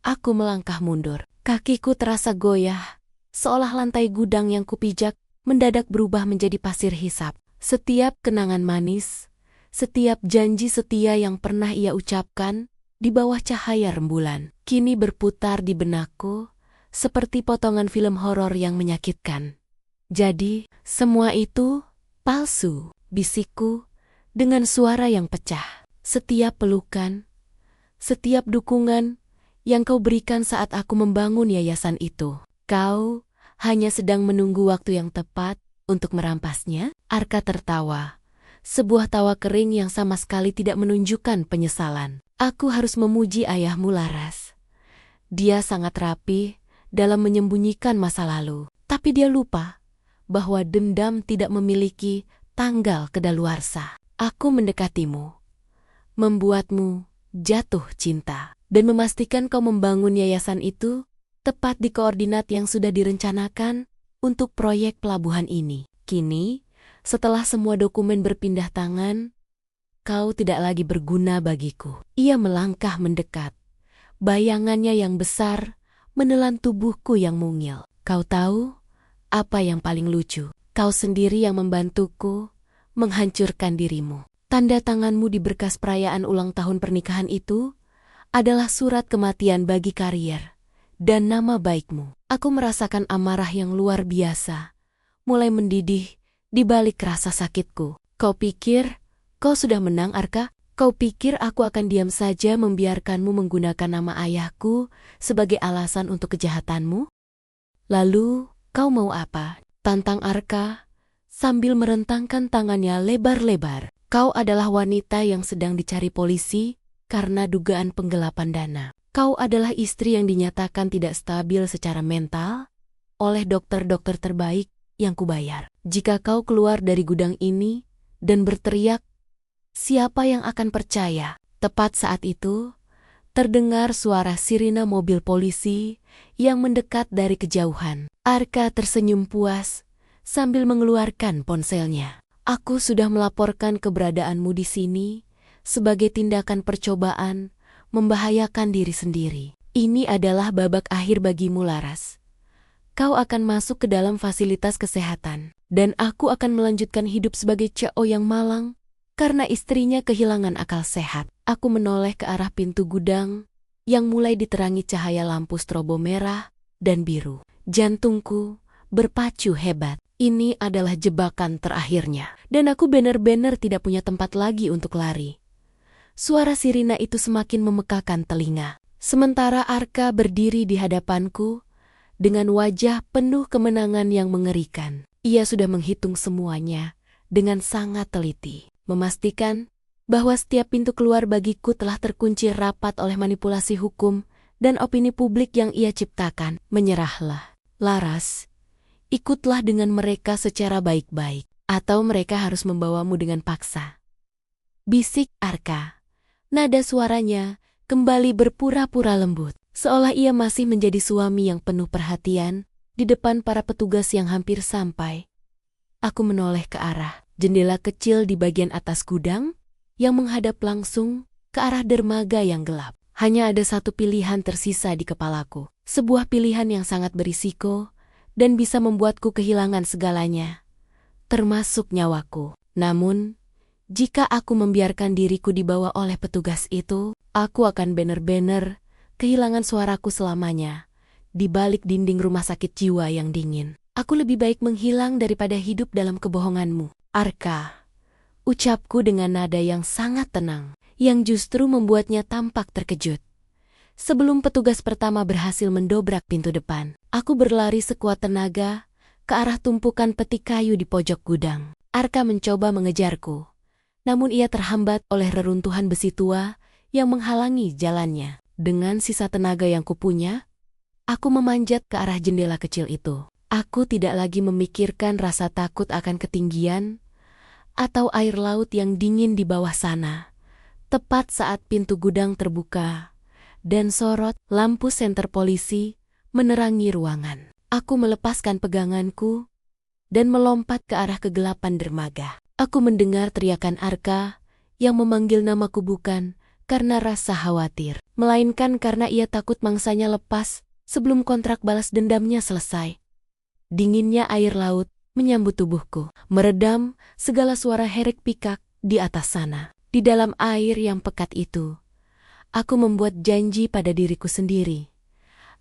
Aku melangkah mundur. Kakiku terasa goyah, seolah lantai gudang yang kupijak mendadak berubah menjadi pasir hisap. Setiap kenangan manis, setiap janji setia yang pernah ia ucapkan di bawah cahaya rembulan, kini berputar di benakku seperti potongan film horor yang menyakitkan. "Jadi, semua itu palsu," bisikku dengan suara yang pecah. "Setiap pelukan, setiap dukungan yang kau berikan saat aku membangun yayasan itu, kau hanya sedang menunggu waktu yang tepat untuk merampasnya?" Arka tertawa, sebuah tawa kering yang sama sekali tidak menunjukkan penyesalan. "Aku harus memuji ayahmu, Laras. Dia sangat rapi dalam menyembunyikan masa lalu, tapi dia lupa bahwa dendam tidak memiliki tanggal kedaluarsa. Aku mendekatimu, membuatmu jatuh cinta, dan memastikan kau membangun yayasan itu tepat di koordinat yang sudah direncanakan untuk proyek pelabuhan ini. Kini, setelah semua dokumen berpindah tangan, kau tidak lagi berguna bagiku." Ia melangkah mendekat. Bayangannya yang besar menelan tubuhku yang mungil. "Kau tahu apa yang paling lucu? Kau sendiri yang membantuku menghancurkan dirimu. Tanda tanganmu di berkas perayaan ulang tahun pernikahan itu adalah surat kematian bagi karier dan nama baikmu." Aku merasakan amarah yang luar biasa mulai mendidih di balik rasa sakitku. "Kau pikir kau sudah menang, Arka? Kau pikir aku akan diam saja membiarkanmu menggunakan nama ayahku sebagai alasan untuk kejahatanmu? Lalu kau mau apa?" tantang Arka sambil merentangkan tangannya lebar-lebar. "Kau adalah wanita yang sedang dicari polisi karena dugaan penggelapan dana. Kau adalah istri yang dinyatakan tidak stabil secara mental oleh dokter-dokter terbaik yang kubayar. Jika kau keluar dari gudang ini dan berteriak, siapa yang akan percaya?" Tepat saat itu, terdengar suara sirine mobil polisi yang mendekat dari kejauhan. Arka tersenyum puas sambil mengeluarkan ponselnya. "Aku sudah melaporkan keberadaanmu di sini sebagai tindakan percobaan membahayakan diri sendiri. Ini adalah babak akhir bagimu, Laras. Kau akan masuk ke dalam fasilitas kesehatan, dan aku akan melanjutkan hidup sebagai CO yang malang karena istrinya kehilangan akal sehat." Aku menoleh ke arah pintu gudang yang mulai diterangi cahaya lampu strobo merah dan biru. Jantungku berpacu hebat. Ini adalah jebakan terakhirnya, dan aku benar-benar tidak punya tempat lagi untuk lari. Suara sirina itu semakin memekakan telinga. Sementara Arka berdiri di hadapanku dengan wajah penuh kemenangan yang mengerikan. Ia sudah menghitung semuanya dengan sangat teliti, memastikan bahwa setiap pintu keluar bagiku telah terkunci rapat oleh manipulasi hukum dan opini publik yang ia ciptakan. "Menyerahlah, Laras. Ikutlah dengan mereka secara baik-baik, atau mereka harus membawamu dengan paksa." bisik Arka. Nada suaranya kembali berpura-pura lembut, seolah ia masih menjadi suami yang penuh perhatian di depan para petugas yang hampir sampai. Aku menoleh ke arah jendela kecil di bagian atas gudang yang menghadap langsung ke arah dermaga yang gelap. Hanya ada satu pilihan tersisa di kepalaku, sebuah pilihan yang sangat berisiko dan bisa membuatku kehilangan segalanya, termasuk nyawaku. Namun, jika aku membiarkan diriku dibawa oleh petugas itu, aku akan benar-benar kehilangan suaraku selamanya di balik dinding rumah sakit jiwa yang dingin. Aku lebih baik menghilang daripada hidup dalam kebohonganmu, Arka. Ucapku dengan nada yang sangat tenang, yang justru membuatnya tampak terkejut. Sebelum petugas pertama berhasil mendobrak pintu depan, aku berlari sekuat tenaga ke arah tumpukan peti kayu di pojok gudang. Arka mencoba mengejarku, namun ia terhambat oleh reruntuhan besi tua yang menghalangi jalannya. Dengan sisa tenaga yang kupunya, aku memanjat ke arah jendela kecil itu. Aku tidak lagi memikirkan rasa takut akan ketinggian atau air laut yang dingin di bawah sana. Tepat saat pintu gudang terbuka dan sorot lampu senter polisi menerangi ruangan, aku melepaskan peganganku dan melompat ke arah kegelapan dermaga. Aku mendengar teriakan Arka yang memanggil namaku bukan karena rasa khawatir, melainkan karena ia takut mangsanya lepas sebelum kontrak balas dendamnya selesai. Dinginnya air laut menyambut tubuhku, meredam segala suara herek pikak di atas sana. Di dalam air yang pekat itu, aku membuat janji pada diriku sendiri.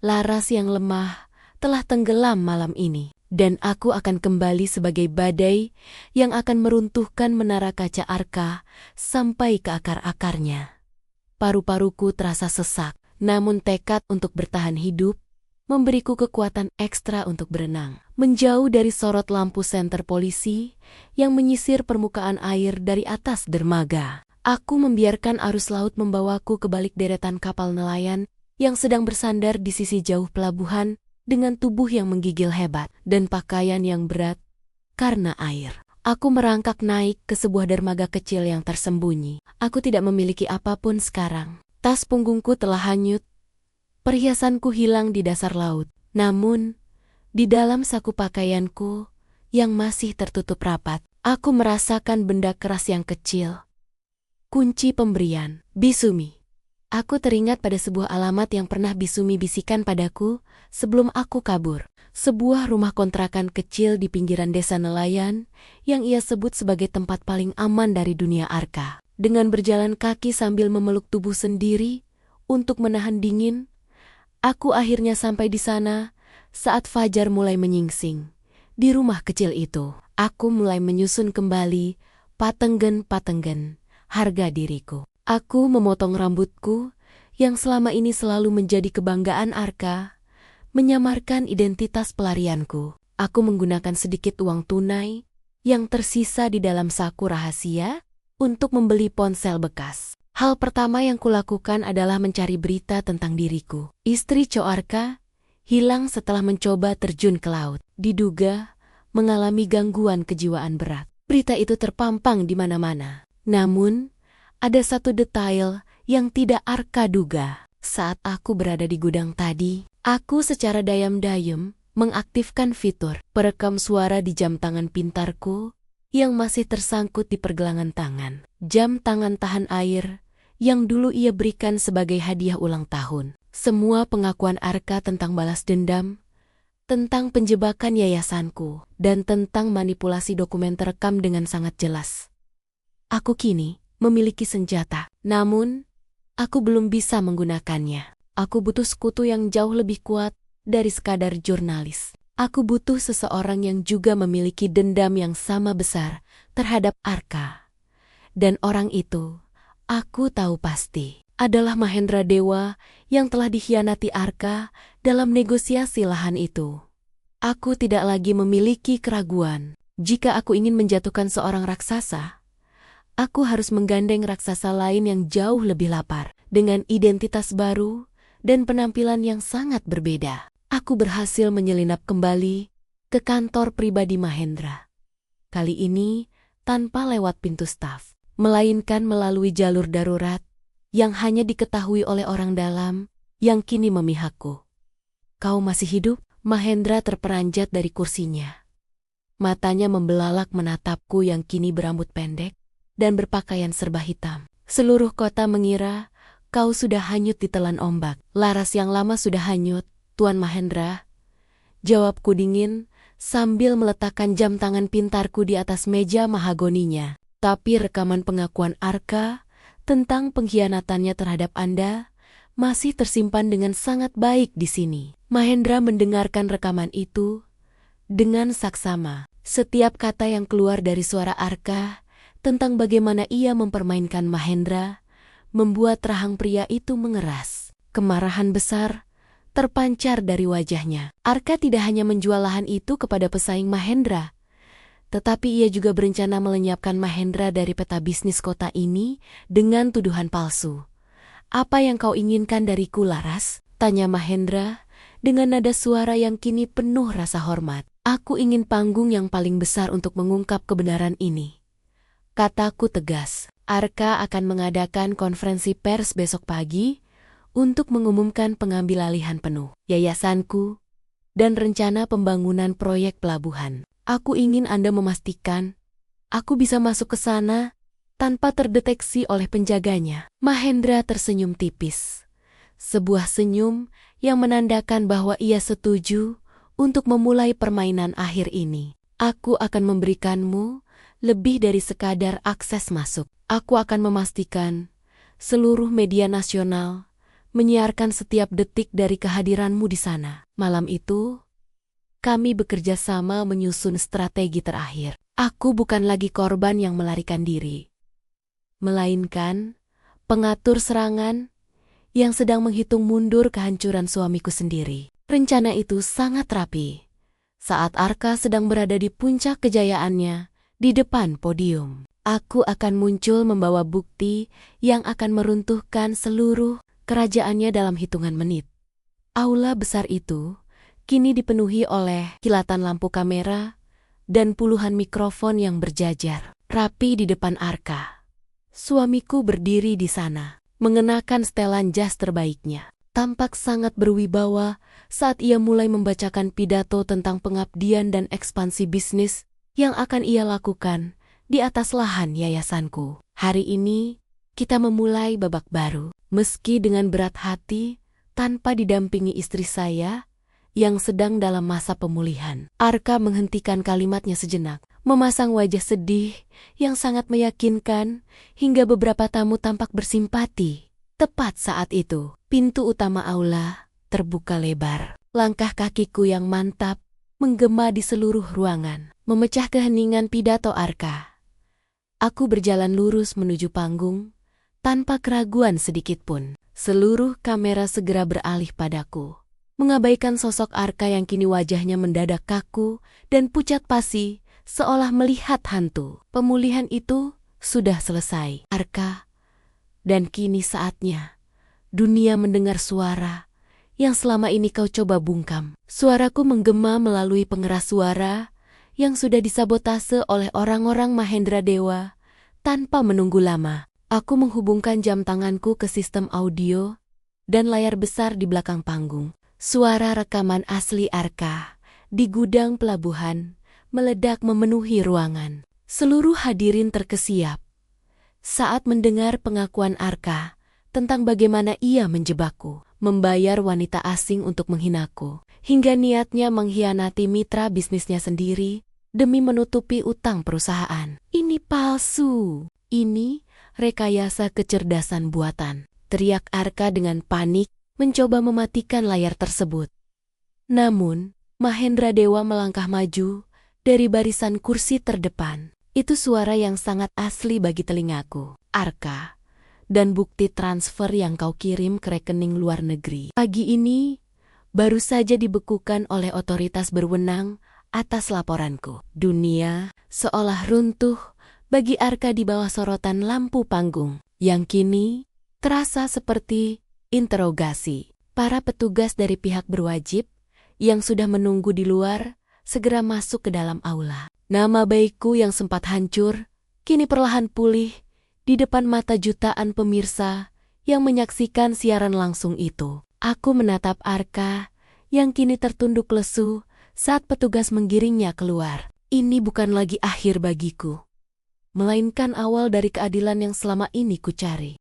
Laras yang lemah telah tenggelam malam ini, dan aku akan kembali sebagai badai yang akan meruntuhkan menara kaca Arka sampai ke akar-akarnya. Paru-paruku terasa sesak, namun tekad untuk bertahan hidup memberiku kekuatan ekstra untuk berenang, menjauh dari sorot lampu senter polisi yang menyisir permukaan air dari atas dermaga. Aku membiarkan arus laut membawaku ke balik deretan kapal nelayan yang sedang bersandar di sisi jauh pelabuhan dengan tubuh yang menggigil hebat dan pakaian yang berat karena air. Aku merangkak naik ke sebuah dermaga kecil yang tersembunyi. Aku tidak memiliki apapun sekarang. Tas punggungku telah hanyut. Perhiasanku hilang di dasar laut, namun di dalam saku pakaianku yang masih tertutup rapat, aku merasakan benda keras yang kecil. Kunci pemberian, Bisumi. Aku teringat pada sebuah alamat yang pernah Bisumi bisikan padaku sebelum aku kabur. Sebuah rumah kontrakan kecil di pinggiran desa nelayan yang ia sebut sebagai tempat paling aman dari dunia Arka. Dengan berjalan kaki sambil memeluk tubuh sendiri untuk menahan dingin, aku akhirnya sampai di sana saat fajar mulai menyingsing. Di rumah kecil itu, aku mulai menyusun kembali patenggen-patenggen harga diriku. Aku memotong rambutku yang selama ini selalu menjadi kebanggaan Arka, menyamarkan identitas pelarianku. Aku menggunakan sedikit uang tunai yang tersisa di dalam saku rahasia untuk membeli ponsel bekas. Hal pertama yang kulakukan adalah mencari berita tentang diriku. Istri Co Arka hilang setelah mencoba terjun ke laut. Diduga mengalami gangguan kejiwaan berat. Berita itu terpampang di mana-mana. Namun, ada satu detail yang tidak Arka duga. Saat aku berada di gudang tadi, aku secara dayam-dayam mengaktifkan fitur perekam suara di jam tangan pintarku yang masih tersangkut di pergelangan tangan. Jam tangan tahan air yang dulu ia berikan sebagai hadiah ulang tahun. Semua pengakuan Arka tentang balas dendam, tentang penjebakan yayasanku, dan tentang manipulasi dokumen terekam dengan sangat jelas. Aku kini memiliki senjata, namun aku belum bisa menggunakannya. Aku butuh sekutu yang jauh lebih kuat dari sekadar jurnalis. Aku butuh seseorang yang juga memiliki dendam yang sama besar terhadap Arka. Dan orang itu, aku tahu pasti, adalah Mahendra Dewa yang telah dikhianati Arka dalam negosiasi lahan itu. Aku tidak lagi memiliki keraguan. Jika aku ingin menjatuhkan seorang raksasa, aku harus menggandeng raksasa lain yang jauh lebih lapar, dengan identitas baru dan penampilan yang sangat berbeda. Aku berhasil menyelinap kembali ke kantor pribadi Mahendra. Kali ini tanpa lewat pintu staf. melainkan melalui jalur darurat yang hanya diketahui oleh orang dalam yang kini memihakku. Kau masih hidup? Mahendra terperanjat dari kursinya. Matanya membelalak menatapku yang kini berambut pendek dan berpakaian serba hitam. Seluruh kota mengira kau sudah hanyut ditelan ombak. Laras yang lama sudah hanyut, Tuan Mahendra. Jawabku dingin sambil meletakkan jam tangan pintarku di atas meja mahagoninya. Tapi rekaman pengakuan Arka tentang pengkhianatannya terhadap Anda masih tersimpan dengan sangat baik di sini. Mahendra mendengarkan rekaman itu dengan saksama. Setiap kata yang keluar dari suara Arka tentang bagaimana ia mempermainkan Mahendra membuat rahang pria itu mengeras. Kemarahan besar terpancar dari wajahnya. Arka tidak hanya menjual lahan itu kepada pesaing Mahendra, tetapi ia juga berencana melenyapkan Mahendra dari peta bisnis kota ini dengan tuduhan palsu. Apa yang kau inginkan dariku, Laras? Tanya Mahendra dengan nada suara yang kini penuh rasa hormat. Aku ingin panggung yang paling besar untuk mengungkap kebenaran ini, kataku tegas. Arka akan mengadakan konferensi pers besok pagi untuk mengumumkan pengambilalihan penuh yayasanku dan rencana pembangunan proyek pelabuhan. Aku ingin Anda memastikan aku bisa masuk ke sana tanpa terdeteksi oleh penjaganya. Mahendra tersenyum tipis. Sebuah senyum yang menandakan bahwa ia setuju untuk memulai permainan akhir ini. Aku akan memberikanmu lebih dari sekadar akses masuk. Aku akan memastikan seluruh media nasional menyiarkan setiap detik dari kehadiranmu di sana. Malam itu, kami bekerja sama menyusun strategi terakhir. Aku bukan lagi korban yang melarikan diri, melainkan pengatur serangan yang sedang menghitung mundur kehancuran suamiku sendiri. Rencana itu sangat rapi. Saat Arka sedang berada di puncak kejayaannya di depan podium, aku akan muncul membawa bukti yang akan meruntuhkan seluruh kerajaannya dalam hitungan menit. Aula besar itu kini dipenuhi oleh kilatan lampu kamera dan puluhan mikrofon yang berjajar rapi di depan Arka. Suamiku berdiri di sana, mengenakan setelan jas terbaiknya. Tampak sangat berwibawa saat ia mulai membacakan pidato tentang pengabdian dan ekspansi bisnis yang akan ia lakukan di atas lahan yayasanku. Hari ini, kita memulai babak baru. Meski dengan berat hati, tanpa didampingi istri saya yang sedang dalam masa pemulihan. Arka menghentikan kalimatnya sejenak, memasang wajah sedih yang sangat meyakinkan hingga beberapa tamu tampak bersimpati. Tepat saat itu, pintu utama aula terbuka lebar. Langkah kakiku yang mantap menggema di seluruh ruangan, memecah keheningan pidato Arka. Aku berjalan lurus menuju panggung, tanpa keraguan sedikitpun. Seluruh kamera segera beralih padaku, mengabaikan sosok Arka yang kini wajahnya mendadak kaku dan pucat pasi, seolah melihat hantu. Pemulihan itu sudah selesai, Arka. Dan kini saatnya dunia mendengar suara yang selama ini kau coba bungkam. Suaraku menggema melalui pengeras suara yang sudah disabotase oleh orang-orang Mahendra Dewa. Tanpa menunggu lama, aku menghubungkan jam tanganku ke sistem audio dan layar besar di belakang panggung. Suara rekaman asli Arka di gudang pelabuhan meledak memenuhi ruangan. Seluruh hadirin terkesiap saat mendengar pengakuan Arka tentang bagaimana ia menjebakku, membayar wanita asing untuk menghinaku, hingga niatnya mengkhianati mitra bisnisnya sendiri demi menutupi utang perusahaan. Ini palsu. Ini rekayasa kecerdasan buatan, teriak Arka dengan panik mencoba mematikan layar tersebut. Namun, Mahendra Dewa melangkah maju dari barisan kursi terdepan. Itu suara yang sangat asli bagi telingaku. Arka, dan bukti transfer yang kau kirim ke rekening luar negeri pagi ini baru saja dibekukan oleh otoritas berwenang atas laporanku. Dunia seolah runtuh bagi Arka di bawah sorotan lampu panggung, yang kini terasa seperti interogasi. Para petugas dari pihak berwajib yang sudah menunggu di luar segera masuk ke dalam aula. Nama baikku yang sempat hancur, kini perlahan pulih di depan mata jutaan pemirsa yang menyaksikan siaran langsung itu. Aku menatap Arka yang kini tertunduk lesu saat petugas menggiringnya keluar. Ini bukan lagi akhir bagiku, melainkan awal dari keadilan yang selama ini kucari.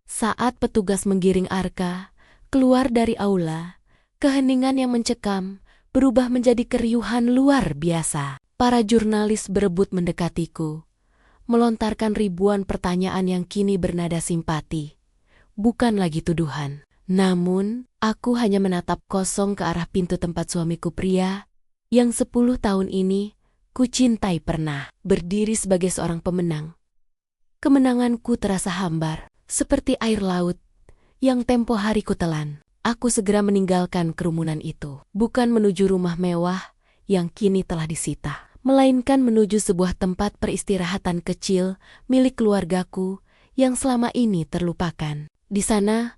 Saat petugas menggiring Arka keluar dari aula, keheningan yang mencekam berubah menjadi keriuhan luar biasa. Para jurnalis berebut mendekatiku, melontarkan ribuan pertanyaan yang kini bernada simpati, bukan lagi tuduhan. Namun, aku hanya menatap kosong ke arah pintu tempat suamiku pria yang 10 tahun ini ku cintai pernah berdiri sebagai seorang pemenang. Kemenanganku terasa hambar, seperti air laut yang tempo hari ku telan. Aku segera meninggalkan kerumunan itu, bukan menuju rumah mewah yang kini telah disita, melainkan menuju sebuah tempat peristirahatan kecil milik keluargaku yang selama ini terlupakan. Di sana,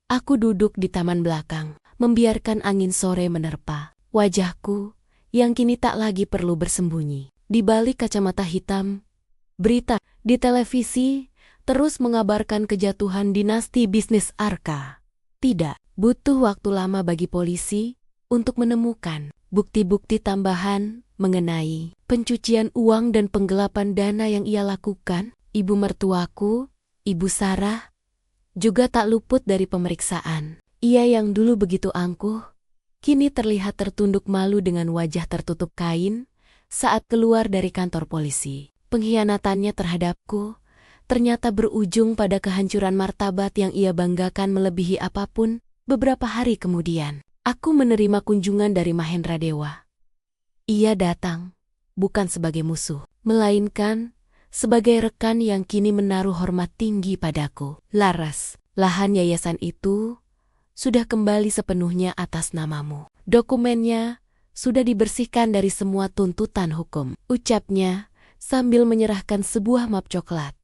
aku duduk di taman belakang, membiarkan angin sore menerpa wajahku yang kini tak lagi perlu bersembunyi. Di balik kacamata hitam, berita di televisi terus mengabarkan kejatuhan dinasti bisnis Arka. Tidak butuh waktu lama bagi polisi untuk menemukan bukti-bukti tambahan mengenai pencucian uang dan penggelapan dana yang ia lakukan. Ibu mertuaku, Ibu Sarah, juga tak luput dari pemeriksaan. Ia yang dulu begitu angkuh, kini terlihat tertunduk malu dengan wajah tertutup kain saat keluar dari kantor polisi. Pengkhianatannya terhadapku ternyata berujung pada kehancuran martabat yang ia banggakan melebihi apapun. Beberapa hari kemudian, aku menerima kunjungan dari Mahendra Dewa. Ia datang bukan sebagai musuh, melainkan sebagai rekan yang kini menaruh hormat tinggi padaku. Laras, lahan yayasan itu sudah kembali sepenuhnya atas namamu. Dokumennya sudah dibersihkan dari semua tuntutan hukum, ucapnya sambil menyerahkan sebuah map coklat.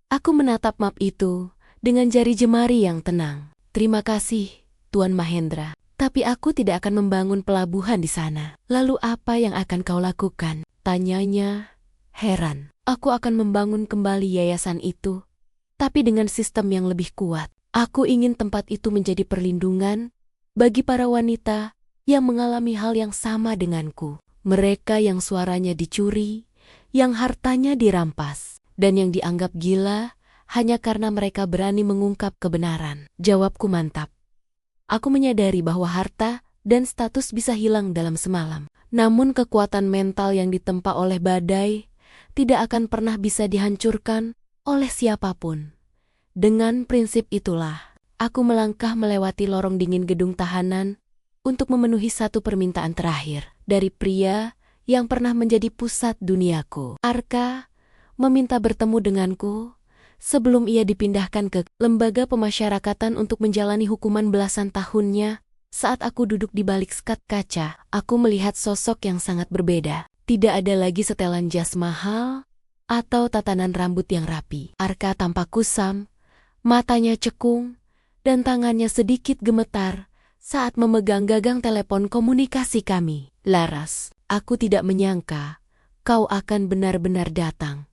Aku menatap map itu dengan jari jemari yang tenang. Terima kasih, Tuan Mahendra, tapi aku tidak akan membangun pelabuhan di sana. Lalu apa yang akan kau lakukan? Tanyanya heran. Aku akan membangun kembali yayasan itu, tapi dengan sistem yang lebih kuat. Aku ingin tempat itu menjadi perlindungan bagi para wanita yang mengalami hal yang sama denganku. Mereka yang suaranya dicuri, yang hartanya dirampas, dan yang dianggap gila hanya karena mereka berani mengungkap kebenaran. Jawabku mantap. Aku menyadari bahwa harta dan status bisa hilang dalam semalam. Namun kekuatan mental yang ditempa oleh badai tidak akan pernah bisa dihancurkan oleh siapapun. Dengan prinsip itulah, aku melangkah melewati lorong dingin gedung tahanan untuk memenuhi satu permintaan terakhir dari pria yang pernah menjadi pusat duniaku. Arka meminta bertemu denganku sebelum ia dipindahkan ke lembaga pemasyarakatan untuk menjalani hukuman belasan tahunnya. Saat aku duduk di balik skat kaca, aku melihat sosok yang sangat berbeda. Tidak ada lagi setelan jas mahal atau tatanan rambut yang rapi. Arka tampak kusam, matanya cekung, dan tangannya sedikit gemetar saat memegang gagang telepon komunikasi kami. Laras, aku tidak menyangka kau akan benar-benar datang.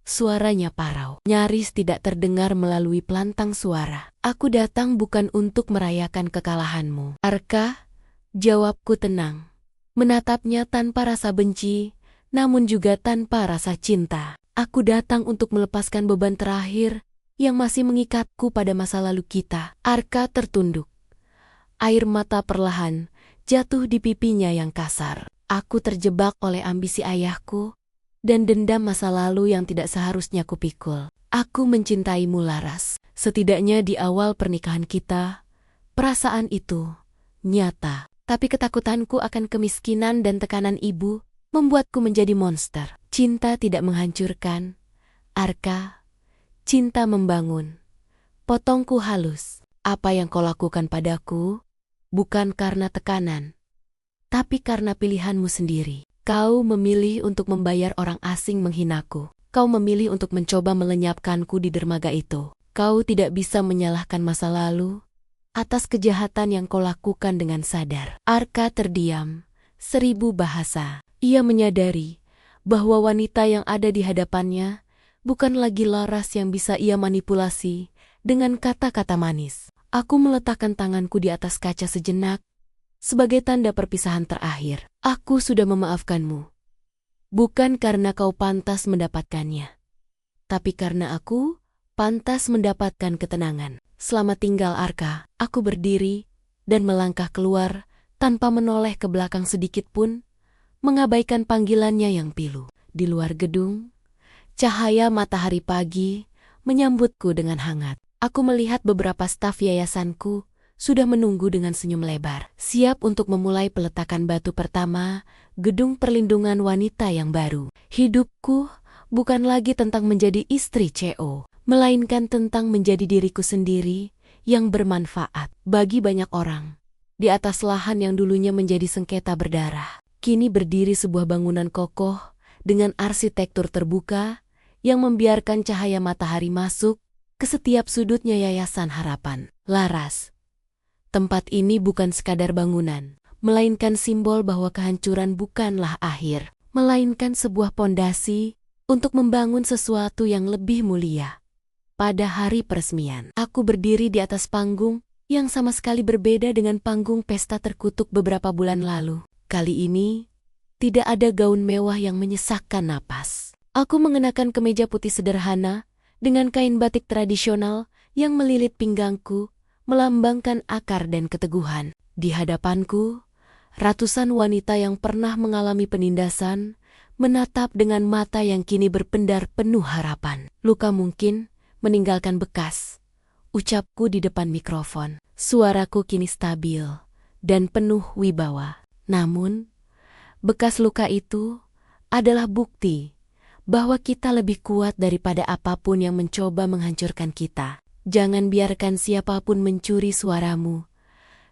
Suaranya parau, nyaris tidak terdengar melalui pelantang suara. Aku datang bukan untuk merayakan kekalahanmu, Arka, jawabku tenang. Menatapnya tanpa rasa benci, namun juga tanpa rasa cinta. Aku datang untuk melepaskan beban terakhir yang masih mengikatku pada masa lalu kita. Arka tertunduk. Air mata perlahan jatuh di pipinya yang kasar. Aku terjebak oleh ambisi ayahku dan dendam masa lalu yang tidak seharusnya kupikul. Aku mencintaimu, Laras. Setidaknya di awal pernikahan kita, perasaan itu nyata. Tapi ketakutanku akan kemiskinan dan tekanan ibu membuatku menjadi monster. Cinta tidak menghancurkan, Arka. Cinta membangun. Potongku halus. Apa yang kau lakukan padaku bukan karena tekanan, tapi karena pilihanmu sendiri. Kau memilih untuk membayar orang asing menghinaku. Kau memilih untuk mencoba melenyapkanku di dermaga itu. Kau tidak bisa menyalahkan masa lalu atas kejahatan yang kau lakukan dengan sadar. Arka terdiam, 1000 bahasa. Ia menyadari bahwa wanita yang ada di hadapannya bukan lagi Laras yang bisa ia manipulasi dengan kata-kata manis. Aku meletakkan tanganku di atas kaca sejenak, sebagai tanda perpisahan terakhir. Aku sudah memaafkanmu. Bukan karena kau pantas mendapatkannya, tapi karena aku pantas mendapatkan ketenangan. Selamat tinggal Arka. Aku berdiri dan melangkah keluar tanpa menoleh ke belakang sedikit pun, mengabaikan panggilannya yang pilu. Di luar gedung, cahaya matahari pagi menyambutku dengan hangat. Aku melihat beberapa staf yayasanku sudah menunggu dengan senyum lebar, siap untuk memulai peletakan batu pertama gedung perlindungan wanita yang baru. Hidupku bukan lagi tentang menjadi istri CEO, melainkan tentang menjadi diriku sendiri yang bermanfaat bagi banyak orang. Di atas lahan yang dulunya menjadi sengketa berdarah, kini berdiri sebuah bangunan kokoh dengan arsitektur terbuka yang membiarkan cahaya matahari masuk ke setiap sudutnya Yayasan Harapan. Laras. Tempat ini bukan sekadar bangunan, melainkan simbol bahwa kehancuran bukanlah akhir, melainkan sebuah pondasi untuk membangun sesuatu yang lebih mulia. Pada hari peresmian, aku berdiri di atas panggung yang sama sekali berbeda dengan panggung pesta terkutuk beberapa bulan lalu. Kali ini, tidak ada gaun mewah yang menyesakkan napas. Aku mengenakan kemeja putih sederhana dengan kain batik tradisional yang melilit pinggangku, melambangkan akar dan keteguhan. Di hadapanku, ratusan wanita yang pernah mengalami penindasan menatap dengan mata yang kini berpendar penuh harapan. Luka mungkin meninggalkan bekas, ucapku di depan mikrofon. Suaraku kini stabil dan penuh wibawa. Namun, bekas luka itu adalah bukti bahwa kita lebih kuat daripada apapun yang mencoba menghancurkan kita. Jangan biarkan siapapun mencuri suaramu,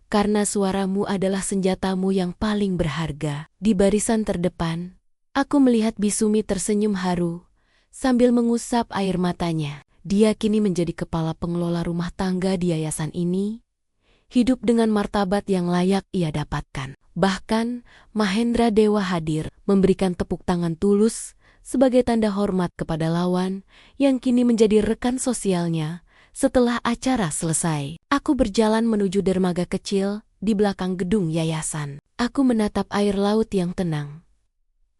karena suaramu adalah senjatamu yang paling berharga. Di barisan terdepan, aku melihat Bisumi tersenyum haru sambil mengusap air matanya. Dia kini menjadi kepala pengelola rumah tangga di yayasan ini, hidup dengan martabat yang layak ia dapatkan. Bahkan, Mahendra Dewa hadir, memberikan tepuk tangan tulus sebagai tanda hormat kepada lawan yang kini menjadi rekan sosialnya. Setelah acara selesai, aku berjalan menuju dermaga kecil di belakang gedung yayasan. Aku menatap air laut yang tenang.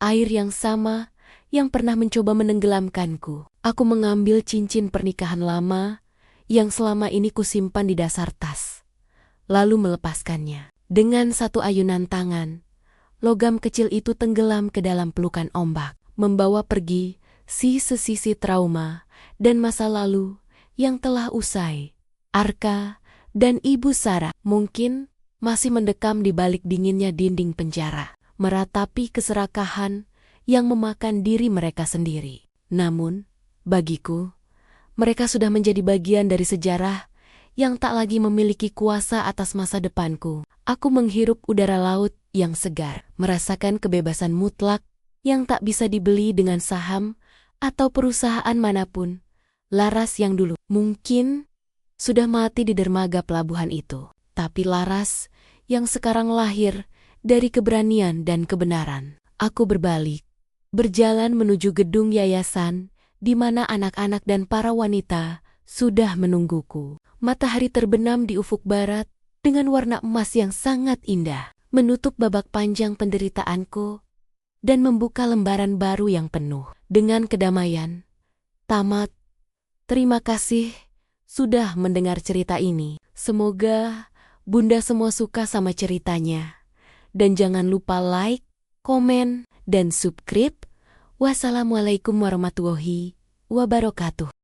Air yang sama yang pernah mencoba menenggelamkanku. Aku mengambil cincin pernikahan lama yang selama ini kusimpan di dasar tas, lalu melepaskannya. Dengan satu ayunan tangan, logam kecil itu tenggelam ke dalam pelukan ombak, membawa pergi sisi trauma dan masa lalu yang telah usai. Arka dan Ibu Sarah mungkin masih mendekam di balik dinginnya dinding penjara, meratapi keserakahan yang memakan diri mereka sendiri. Namun, bagiku, mereka sudah menjadi bagian dari sejarah yang tak lagi memiliki kuasa atas masa depanku. Aku menghirup udara laut yang segar, merasakan kebebasan mutlak yang tak bisa dibeli dengan saham atau perusahaan manapun. Laras yang dulu mungkin sudah mati di dermaga pelabuhan itu, tapi Laras yang sekarang lahir dari keberanian dan kebenaran. Aku berbalik, berjalan menuju gedung yayasan di mana anak-anak dan para wanita sudah menungguku. Matahari terbenam di ufuk barat dengan warna emas yang sangat indah, menutup babak panjang penderitaanku dan membuka lembaran baru yang penuh dengan kedamaian. Tamat. Terima kasih sudah mendengar cerita ini. Semoga Bunda semua suka sama ceritanya. Dan jangan lupa like, komen, dan subscribe. Wassalamualaikum warahmatullahi wabarakatuh.